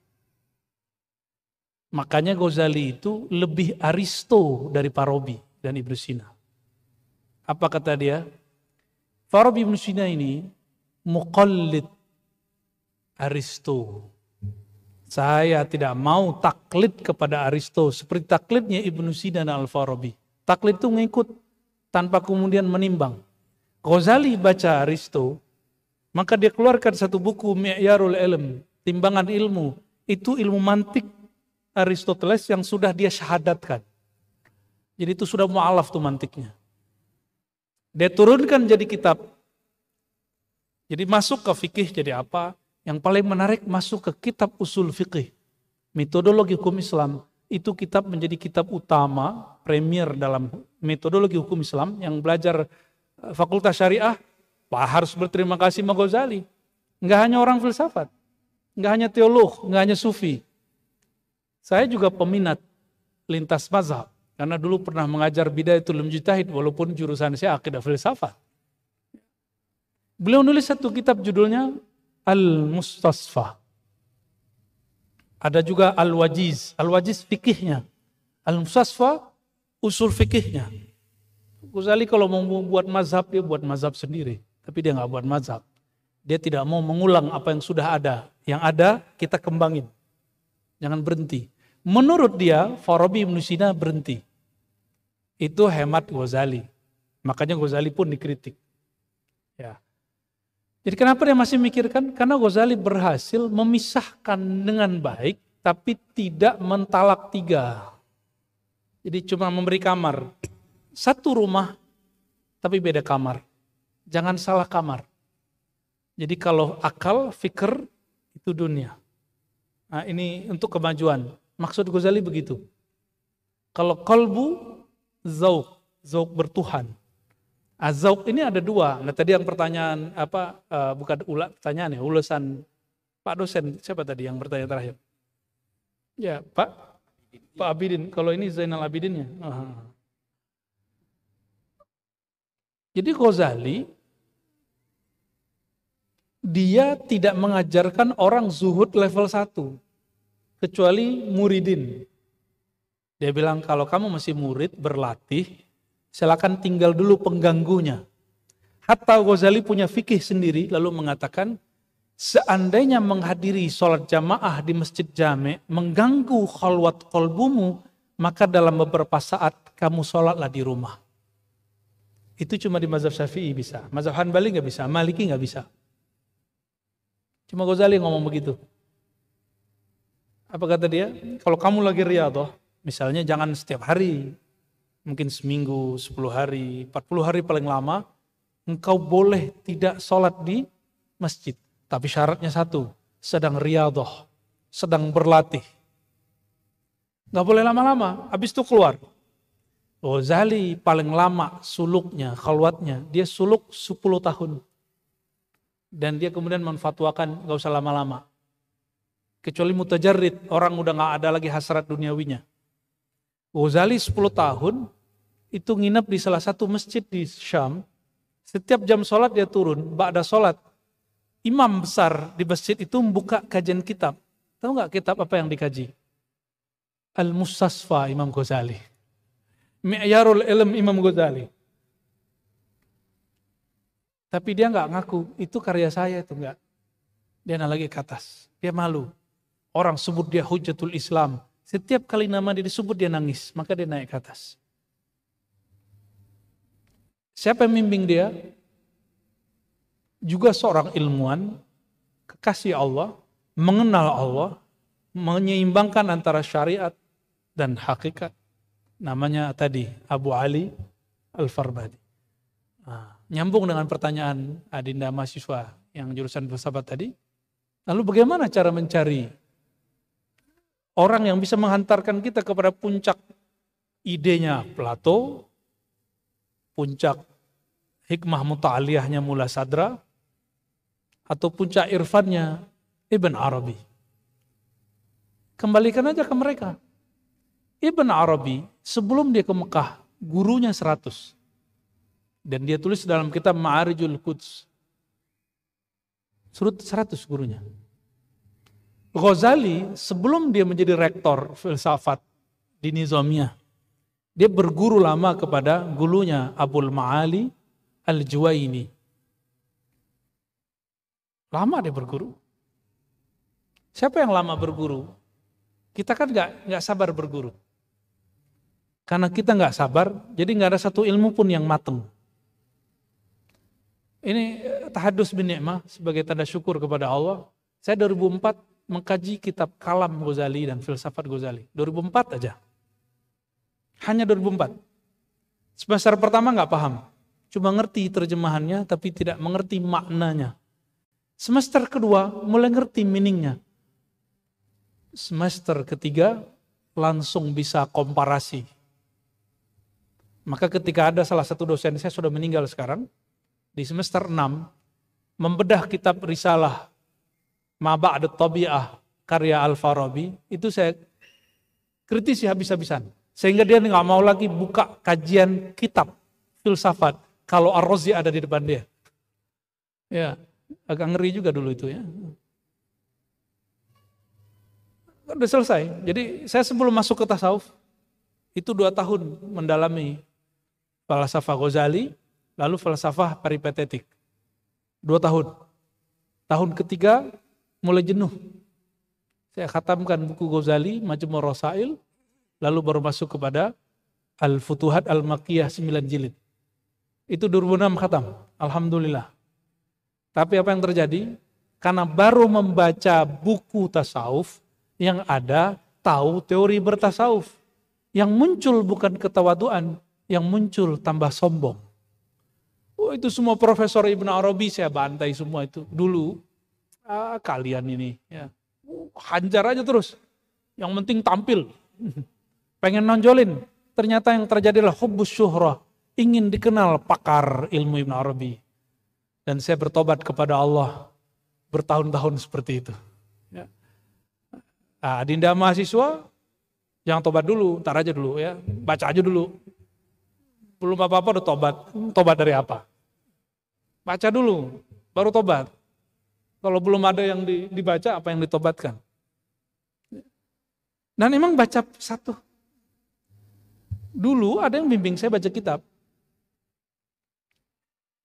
Makanya Ghazali itu lebih Aristo dari Farabi dan Ibnu Sina. Apa kata dia? Farabi Ibnu Sina ini muqallid Aristo. Saya tidak mau taklid kepada Aristo seperti taklidnya Ibnu Sina dan Al-Farabi. Taklid itu ngikut tanpa kemudian menimbang. Ghazali baca Aristo, maka dia keluarkan satu buku Mi'yarul Ilm, timbangan ilmu. Itu ilmu mantik Aristoteles yang sudah dia syahadatkan. Jadi itu sudah mu'alaf tuh mantiknya. Dia turunkan jadi kitab. Jadi masuk ke fikih jadi apa? Yang paling menarik masuk ke kitab usul fikih. Metodologi hukum Islam. Itu kitab menjadi kitab utama, premier dalam metodologi hukum Islam. Yang belajar fakultas syariah, Pak harus berterima kasih sama Ghazali. Enggak hanya orang filsafat. Enggak hanya teolog, enggak hanya sufi. Saya juga peminat lintas mazhab. Karena dulu pernah mengajar Bidayatul Mujtahid walaupun jurusan saya akidah filsafat. Beliau nulis satu kitab judulnya Al-Mustasfa. Ada juga Al-Wajiz. Al-Wajiz fikihnya. Al-Mustasfa usul fikihnya. Ghazali kalau mau buat mazhab, dia buat mazhab sendiri. Tapi dia nggak buat mazhab. Dia tidak mau mengulang apa yang sudah ada. Yang ada kita kembangin. Jangan berhenti. Menurut dia, Farabi Ibnu Sina berhenti. Itu hemat Ghazali. Makanya Ghazali pun dikritik. Ya. Jadi kenapa dia masih mikirkan? Karena Ghazali berhasil memisahkan dengan baik, tapi tidak mentalak tiga. Jadi cuma memberi kamar. Satu rumah, tapi beda kamar. Jangan salah kamar. Jadi kalau akal, fikir, itu dunia. Nah ini untuk kemajuan. Maksud Ghazali begitu. Kalau qalbu, zauq, zauq bertuhan. Zauq ini ada dua. Nah tadi yang pertanyaan apa? Bukan pertanyaan ya, ulasan Pak dosen. Siapa tadi yang bertanya terakhir? Ya Pak Abidin. Kalau ini Zainal Abidinnya. Jadi Ghazali dia tidak mengajarkan orang zuhud level 1. Kecuali muridin. Dia bilang kalau kamu masih murid berlatih, silakan tinggal dulu pengganggunya. Hatta Ghazali punya fikih sendiri lalu mengatakan seandainya menghadiri sholat jamaah di masjid jami' mengganggu khalwat qalbumu, maka dalam beberapa saat kamu sholatlah di rumah. Itu cuma di mazhab Syafi'i bisa. Mazhab Hanbali nggak bisa, Maliki nggak bisa. Cuma Ghazali ngomong begitu. Apa kata dia? Kalau kamu lagi riyadhah, misalnya jangan setiap hari, mungkin seminggu, 10 hari, 40 hari paling lama, engkau boleh tidak sholat di masjid. Tapi syaratnya satu, sedang riyadhah, sedang berlatih. Gak boleh lama-lama, habis itu keluar. Ghazali paling lama suluknya, khalwatnya, dia suluk 10 tahun. Dan dia kemudian menfatwakan gak usah lama-lama. Kecuali mutajarrid, orang udah gak ada lagi hasrat duniawinya. Ghazali 10 tahun, itu nginep di salah satu masjid di Syam. Setiap jam sholat dia turun, ba'da sholat. Imam besar di masjid itu membuka kajian kitab. Tahu gak kitab apa yang dikaji? Al-Mustasfa Imam Ghazali. Mi'yarul Ilm Imam Ghazali. Tapi dia nggak ngaku, itu karya saya itu enggak. Dia naik lagi ke atas, dia malu. Orang sebut dia Hujjatul Islam. Setiap kali nama dia disebut dia nangis, maka dia naik ke atas. Siapa yang membimbing dia? Juga seorang ilmuwan, kekasih Allah, mengenal Allah, menyeimbangkan antara syariat dan hakikat. Namanya tadi Abu Ali Al-Farbadi. Nah, nyambung dengan pertanyaan Adinda mahasiswa yang jurusan filsafat tadi. Lalu bagaimana cara mencari orang yang bisa menghantarkan kita kepada puncak idenya Plato, puncak hikmah muta'aliyahnya Mula Sadra, atau puncak irfannya Ibn Arabi. Kembalikan aja ke mereka. Ibn Arabi sebelum dia ke Mekah, gurunya 100. Dan dia tulis dalam kitab Ma'arijul Quds. 100 gurunya. Ghazali sebelum dia menjadi rektor filsafat di Nizamiyah, dia berguru lama kepada gurunya Abul Ma'ali Al-Juwaini. Lama dia berguru. Siapa yang lama berguru? Kita kan nggak sabar berguru. Karena kita nggak sabar, jadi nggak ada satu ilmu pun yang mateng. Ini tahadus bin ni'mah sebagai tanda syukur kepada Allah. Saya 2004 mengkaji kitab Kalam Ghazali dan Filsafat Ghazali. 2004 aja. Hanya 2004. Semester pertama nggak paham. Cuma ngerti terjemahannya tapi tidak mengerti maknanya. Semester kedua mulai ngerti meaningnya. Semester ketiga langsung bisa komparasi. Maka ketika ada salah satu dosen saya sudah meninggal sekarang, di semester 6, membedah kitab Risalah Ma Ba'da Tabi'ah karya Al-Farabi, itu saya kritisi habis-habisan. Sehingga dia nggak mau lagi buka kajian kitab filsafat kalau Ar-Razi ada di depan dia. Ya, agak ngeri juga dulu itu ya. Udah selesai. Jadi saya sebelum masuk ke tasawuf, itu 2 tahun mendalami falsafah Ghazali, lalu falsafah peripatetik. 2 tahun. Tahun ketiga mulai jenuh. Saya khatamkan buku Ghazali, Majmu' Rasail, lalu baru masuk kepada Al-Futuhat Al-Makkiyah 9 jilid. Itu 2006 khatam, alhamdulillah. Tapi apa yang terjadi? Karena baru membaca buku tasawuf yang ada tahu teori bertasawuf. Yang muncul bukan ketawaduan, yang muncul tambah sombong. Oh, itu semua Profesor Ibn Arabi saya bantai semua itu. Dulu, kalian ini ya hajar aja terus. Yang penting tampil. Pengen nonjolin. Ternyata yang terjadi adalah hubbus syuhrah. Ingin dikenal pakar ilmu Ibn Arabi. Dan saya bertobat kepada Allah bertahun-tahun seperti itu. Ya. Nah, Adinda mahasiswa, jangan tobat dulu, ntar aja dulu ya. Baca aja dulu. Belum apa-apa udah tobat. Tobat dari apa? Baca dulu, baru tobat. Kalau belum ada yang dibaca, apa yang ditobatkan? Dan emang baca satu. Dulu ada yang bimbing saya baca kitab.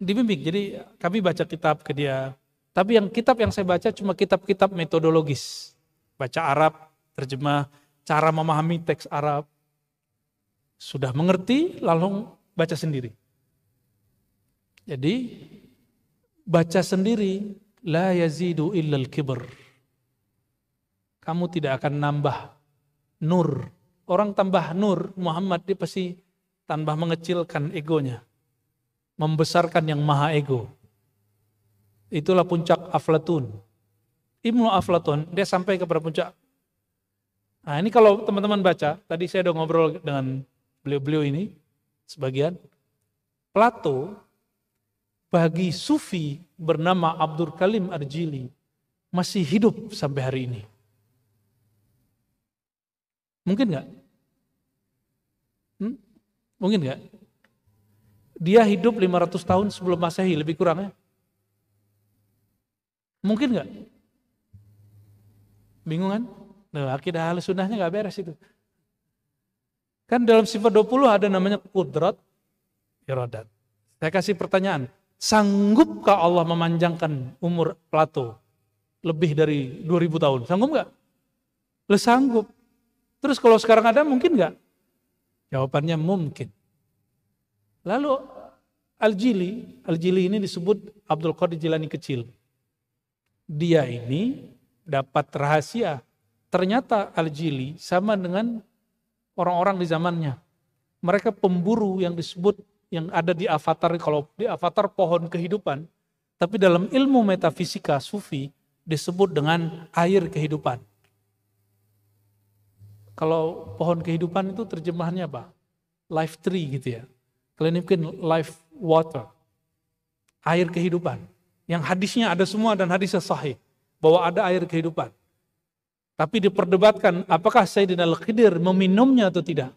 Dibimbing, jadi kami baca kitab ke dia. Tapi yang kitab yang saya baca cuma kitab-kitab metodologis. Baca Arab, terjemah, cara memahami teks Arab. Sudah mengerti, lalu baca sendiri. Jadi, baca sendiri, la yazidu illal kibr. Kamu tidak akan nambah nur. Orang tambah nur, Muhammad dia pasti tambah mengecilkan egonya. Membesarkan yang maha ego. Itulah puncak Aflatun. Ibnu Aflatun, dia sampai kepada puncak. Nah ini kalau teman-teman baca, tadi saya udah ngobrol dengan beliau-beliau ini, sebagian. Plato, bagi sufi bernama Abdul Kalim Arjili, masih hidup sampai hari ini. Mungkin nggak? Mungkin nggak? Dia hidup 500 tahun sebelum Masehi, lebih kurang ya. Mungkin nggak? Bingung kan? Nah, akidah Ahlus Sunnahnya nggak beres itu. Kan dalam sifat 20 ada namanya kudrat, iradat. Saya kasih pertanyaan, sanggupkah Allah memanjangkan umur Plato lebih dari 2000 tahun? Sanggup nggak? Sanggup. Terus kalau sekarang ada mungkin nggak? Jawabannya mungkin. Lalu Al-Jili ini disebut Abdul Qadir Jilani kecil. Dia ini dapat rahasia. Ternyata Al-Jili sama dengan orang-orang di zamannya. Mereka pemburu yang disebut, yang ada di Avatar, kalau di Avatar pohon kehidupan. Tapi dalam ilmu metafisika sufi disebut dengan air kehidupan. Kalau pohon kehidupan itu terjemahannya apa? Life tree gitu ya. Kalian mungkin life water. Air kehidupan. Yang hadisnya ada semua dan hadisnya sahih. Bahwa ada air kehidupan. Tapi diperdebatkan apakah Sayyidina Al-Khidir meminumnya atau tidak.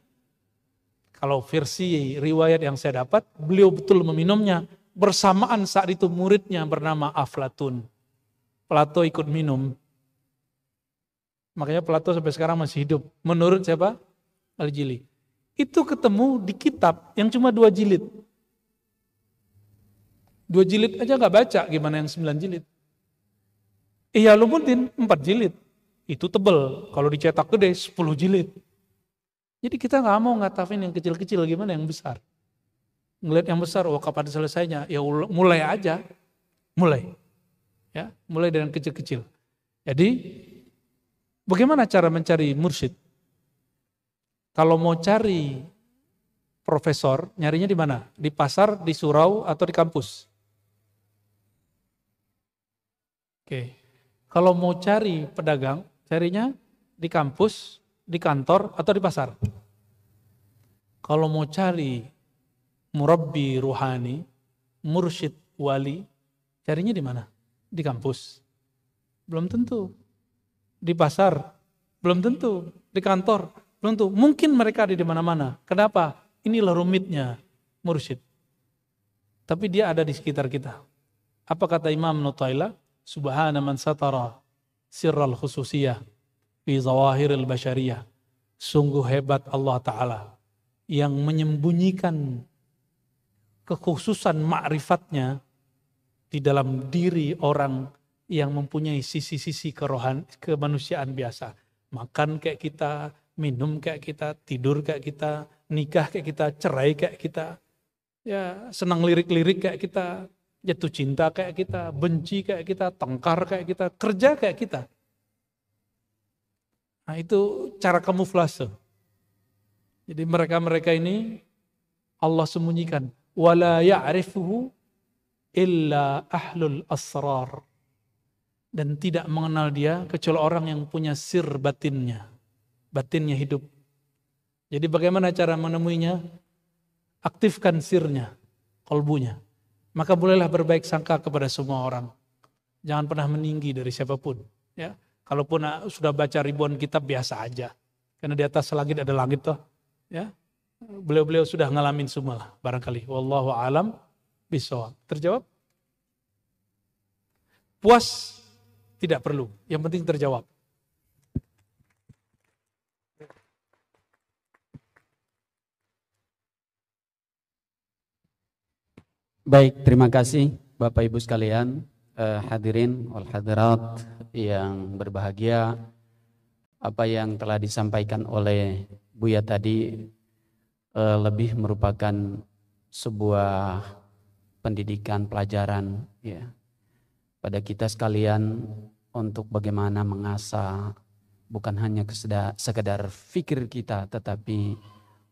Kalau versi riwayat yang saya dapat, beliau betul meminumnya. Bersamaan saat itu muridnya bernama Aflatun. Plato ikut minum. Makanya Plato sampai sekarang masih hidup. Menurut siapa? Al-Jili. Itu ketemu di kitab yang cuma 2 jilid. 2 jilid aja gak baca, gimana yang 9 jilid. Ihya Ulumuddin 4 jilid. Itu tebel, kalau dicetak gede 10 jilid. Jadi kita gak mau ngatafin yang kecil-kecil, gimana yang besar. Ngelihat yang besar, oh kapan selesainya? Ya mulai aja. Mulai. Ya, mulai dengan kecil-kecil. Jadi bagaimana cara mencari mursyid? Kalau mau cari profesor, nyarinya di mana? Di pasar, di surau, atau di kampus? Oke. Kalau mau cari pedagang, carinya di kampus, di kantor, atau di pasar? Kalau mau cari murabbi ruhani, mursyid wali, carinya di mana? Di kampus? Belum tentu. Di pasar? Belum tentu. Di kantor? Belum tentu. Mungkin mereka ada di mana-mana. Kenapa? Inilah rumitnya mursyid. Tapi dia ada di sekitar kita. Apa kata Imam Nutailah? Subhana man satara sirral khususiyah fi zawahiril basyariyah. Sungguh hebat Allah Ta'ala yang menyembunyikan kekhususan ma'rifatnya di dalam diri orang yang mempunyai sisi-sisi kemanusiaan biasa. Makan kayak kita, minum kayak kita, tidur kayak kita, nikah kayak kita, cerai kayak kita, ya senang lirik-lirik kayak kita, jatuh cinta kayak kita, benci kayak kita, tengkar kayak kita, kerja kayak kita. Nah itu cara kamuflase. Jadi mereka-mereka ini Allah sembunyikan. Wala ya'rifuhu illa ahlul asrar. Dan tidak mengenal dia kecuali orang yang punya sir batinnya. Batinnya hidup. Jadi bagaimana cara menemuinya? Aktifkan sirnya, kolbunya. Maka bolehlah berbaik sangka kepada semua orang. Jangan pernah meninggi dari siapapun. Ya, kalaupun sudah baca ribuan kitab biasa aja. Karena di atas langit ada langit toh. Ya, beliau-beliau sudah ngalamin semua lah barangkali. Wallahu alam bishawab. Terjawab? Puas tidak perlu. Yang penting terjawab. Baik, terima kasih Bapak Ibu sekalian, hadirin wal hadirat yang berbahagia. Apa yang telah disampaikan oleh Buya tadi lebih merupakan sebuah pendidikan pelajaran ya pada kita sekalian untuk bagaimana mengasah bukan hanya sekedar fikir kita, tetapi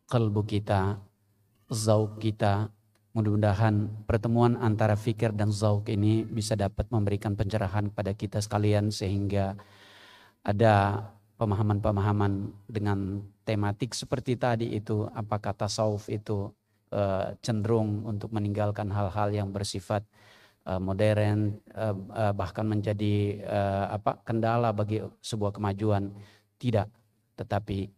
kalbu kita, zauq kita, Mudah-mudahan pertemuan antara fikir dan zauk ini bisa dapat memberikan pencerahan kepada kita sekalian sehingga ada pemahaman-pemahaman dengan tematik seperti tadi itu, apakah tasawuf itu cenderung untuk meninggalkan hal-hal yang bersifat modern, bahkan menjadi kendala bagi sebuah kemajuan. Tidak, tetapi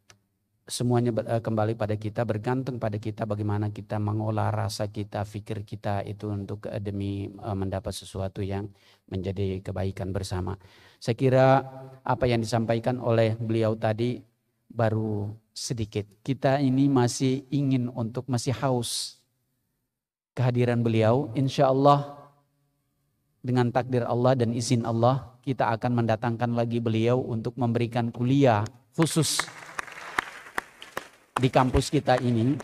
semuanya kembali pada kita, bergantung pada kita bagaimana kita mengolah rasa kita, fikir kita itu untuk demi mendapat sesuatu yang menjadi kebaikan bersama. Saya kira apa yang disampaikan oleh beliau tadi baru sedikit. Kita ini masih ingin untuk, masih haus kehadiran beliau. Insya Allah dengan takdir Allah dan izin Allah kita akan mendatangkan lagi beliau untuk memberikan kuliah khusus di kampus kita ini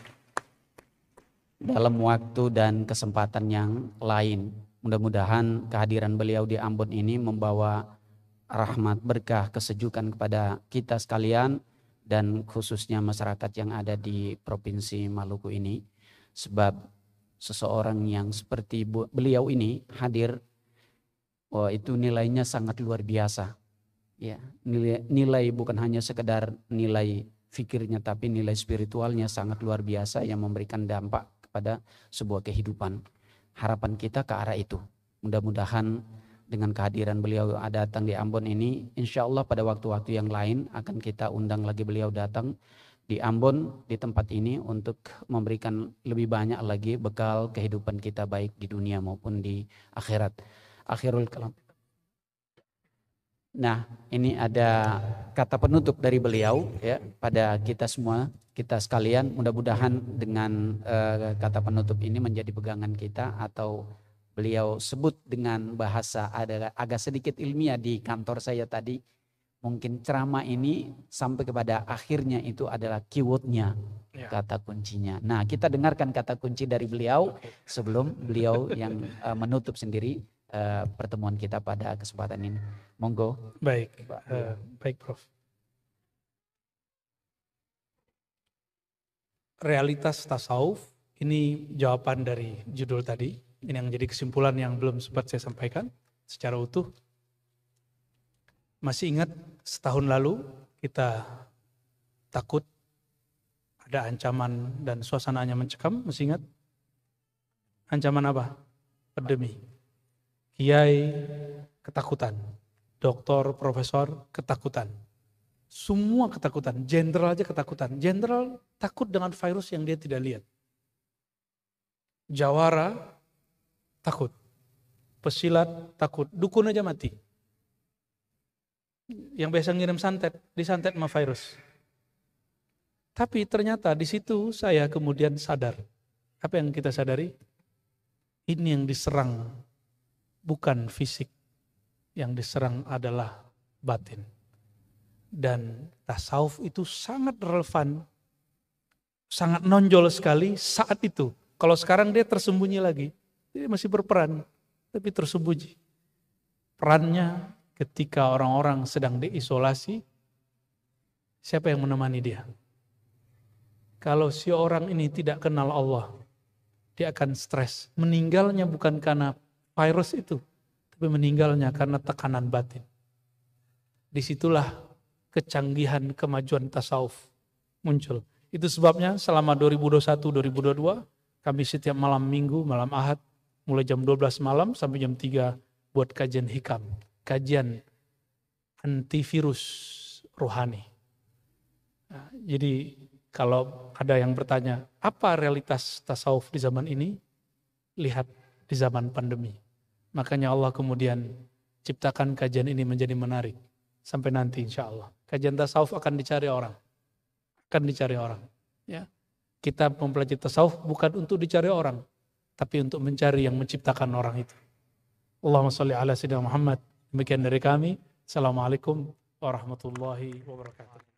dalam waktu dan kesempatan yang lain. Mudah-mudahan kehadiran beliau di Ambon ini membawa rahmat, berkah, kesejukan kepada kita sekalian dan khususnya masyarakat yang ada di Provinsi Maluku ini. Sebab seseorang yang seperti beliau ini hadir, itu nilainya sangat luar biasa. Ya, nilai bukan hanya sekedar nilai fikirnya, tapi nilai spiritualnya sangat luar biasa yang memberikan dampak kepada sebuah kehidupan. Harapan kita ke arah itu. Mudah-mudahan dengan kehadiran beliau datang di Ambon ini, insya Allah pada waktu-waktu yang lain akan kita undang lagi beliau datang di Ambon, di tempat ini untuk memberikan lebih banyak lagi bekal kehidupan kita baik di dunia maupun di akhirat. Akhirul kalam. Nah, ini ada kata penutup dari beliau ya pada kita semua, kita sekalian. Mudah-mudahan dengan kata penutup ini menjadi pegangan kita, atau beliau sebut dengan bahasa agak sedikit ilmiah di kantor saya tadi. Mungkin ceramah ini sampai kepada akhirnya itu adalah keywordnya, kata kuncinya. Nah, kita dengarkan kata kunci dari beliau sebelum beliau yang menutup sendiri pertemuan kita pada kesempatan ini. Monggo. Baik, baik Prof. Realitas tasawuf, ini jawaban dari judul tadi. Ini yang jadi kesimpulan yang belum sempat saya sampaikan secara utuh. Masih ingat setahun lalu kita takut ada ancaman dan suasananya mencekam, masih ingat? Ancaman apa? Pandemi. Kiai ketakutan, doktor, profesor ketakutan. Semua ketakutan, jenderal aja ketakutan. Jenderal takut dengan virus yang dia tidak lihat. Jawara takut, pesilat takut, dukun aja mati. Yang biasa ngirim santet, disantet sama virus. Tapi ternyata di situ saya kemudian sadar. Apa yang kita sadari? Ini yang diserang bukan fisik, yang diserang adalah batin. Dan tasawuf itu sangat relevan, sangat nonjol sekali saat itu. Kalau sekarang dia tersembunyi lagi, dia masih berperan, tapi tersembunyi. Perannya ketika orang-orang sedang diisolasi, siapa yang menemani dia? Kalau si orang ini tidak kenal Allah, dia akan stres. Meninggalnya bukan karena virus itu, tapi meninggalnya karena tekanan batin. Disitulah kecanggihan kemajuan tasawuf muncul. Itu sebabnya selama 2021-2022, kami setiap malam minggu, malam Ahad, mulai jam 12 malam sampai jam 3 buat kajian hikam. Kajian antivirus rohani. Nah, jadi kalau ada yang bertanya, apa realitas tasawuf di zaman ini? Lihat di zaman pandemi. Makanya Allah kemudian ciptakan kajian ini menjadi menarik. Sampai nanti insya Allah. Kajian tasawuf akan dicari orang. Akan dicari orang. Ya. Kita mempelajari tasawuf bukan untuk dicari orang, tapi untuk mencari yang menciptakan orang itu. Allahumma sholli ala sayyidina Muhammad. Demikian dari kami. Assalamualaikum warahmatullahi wabarakatuh.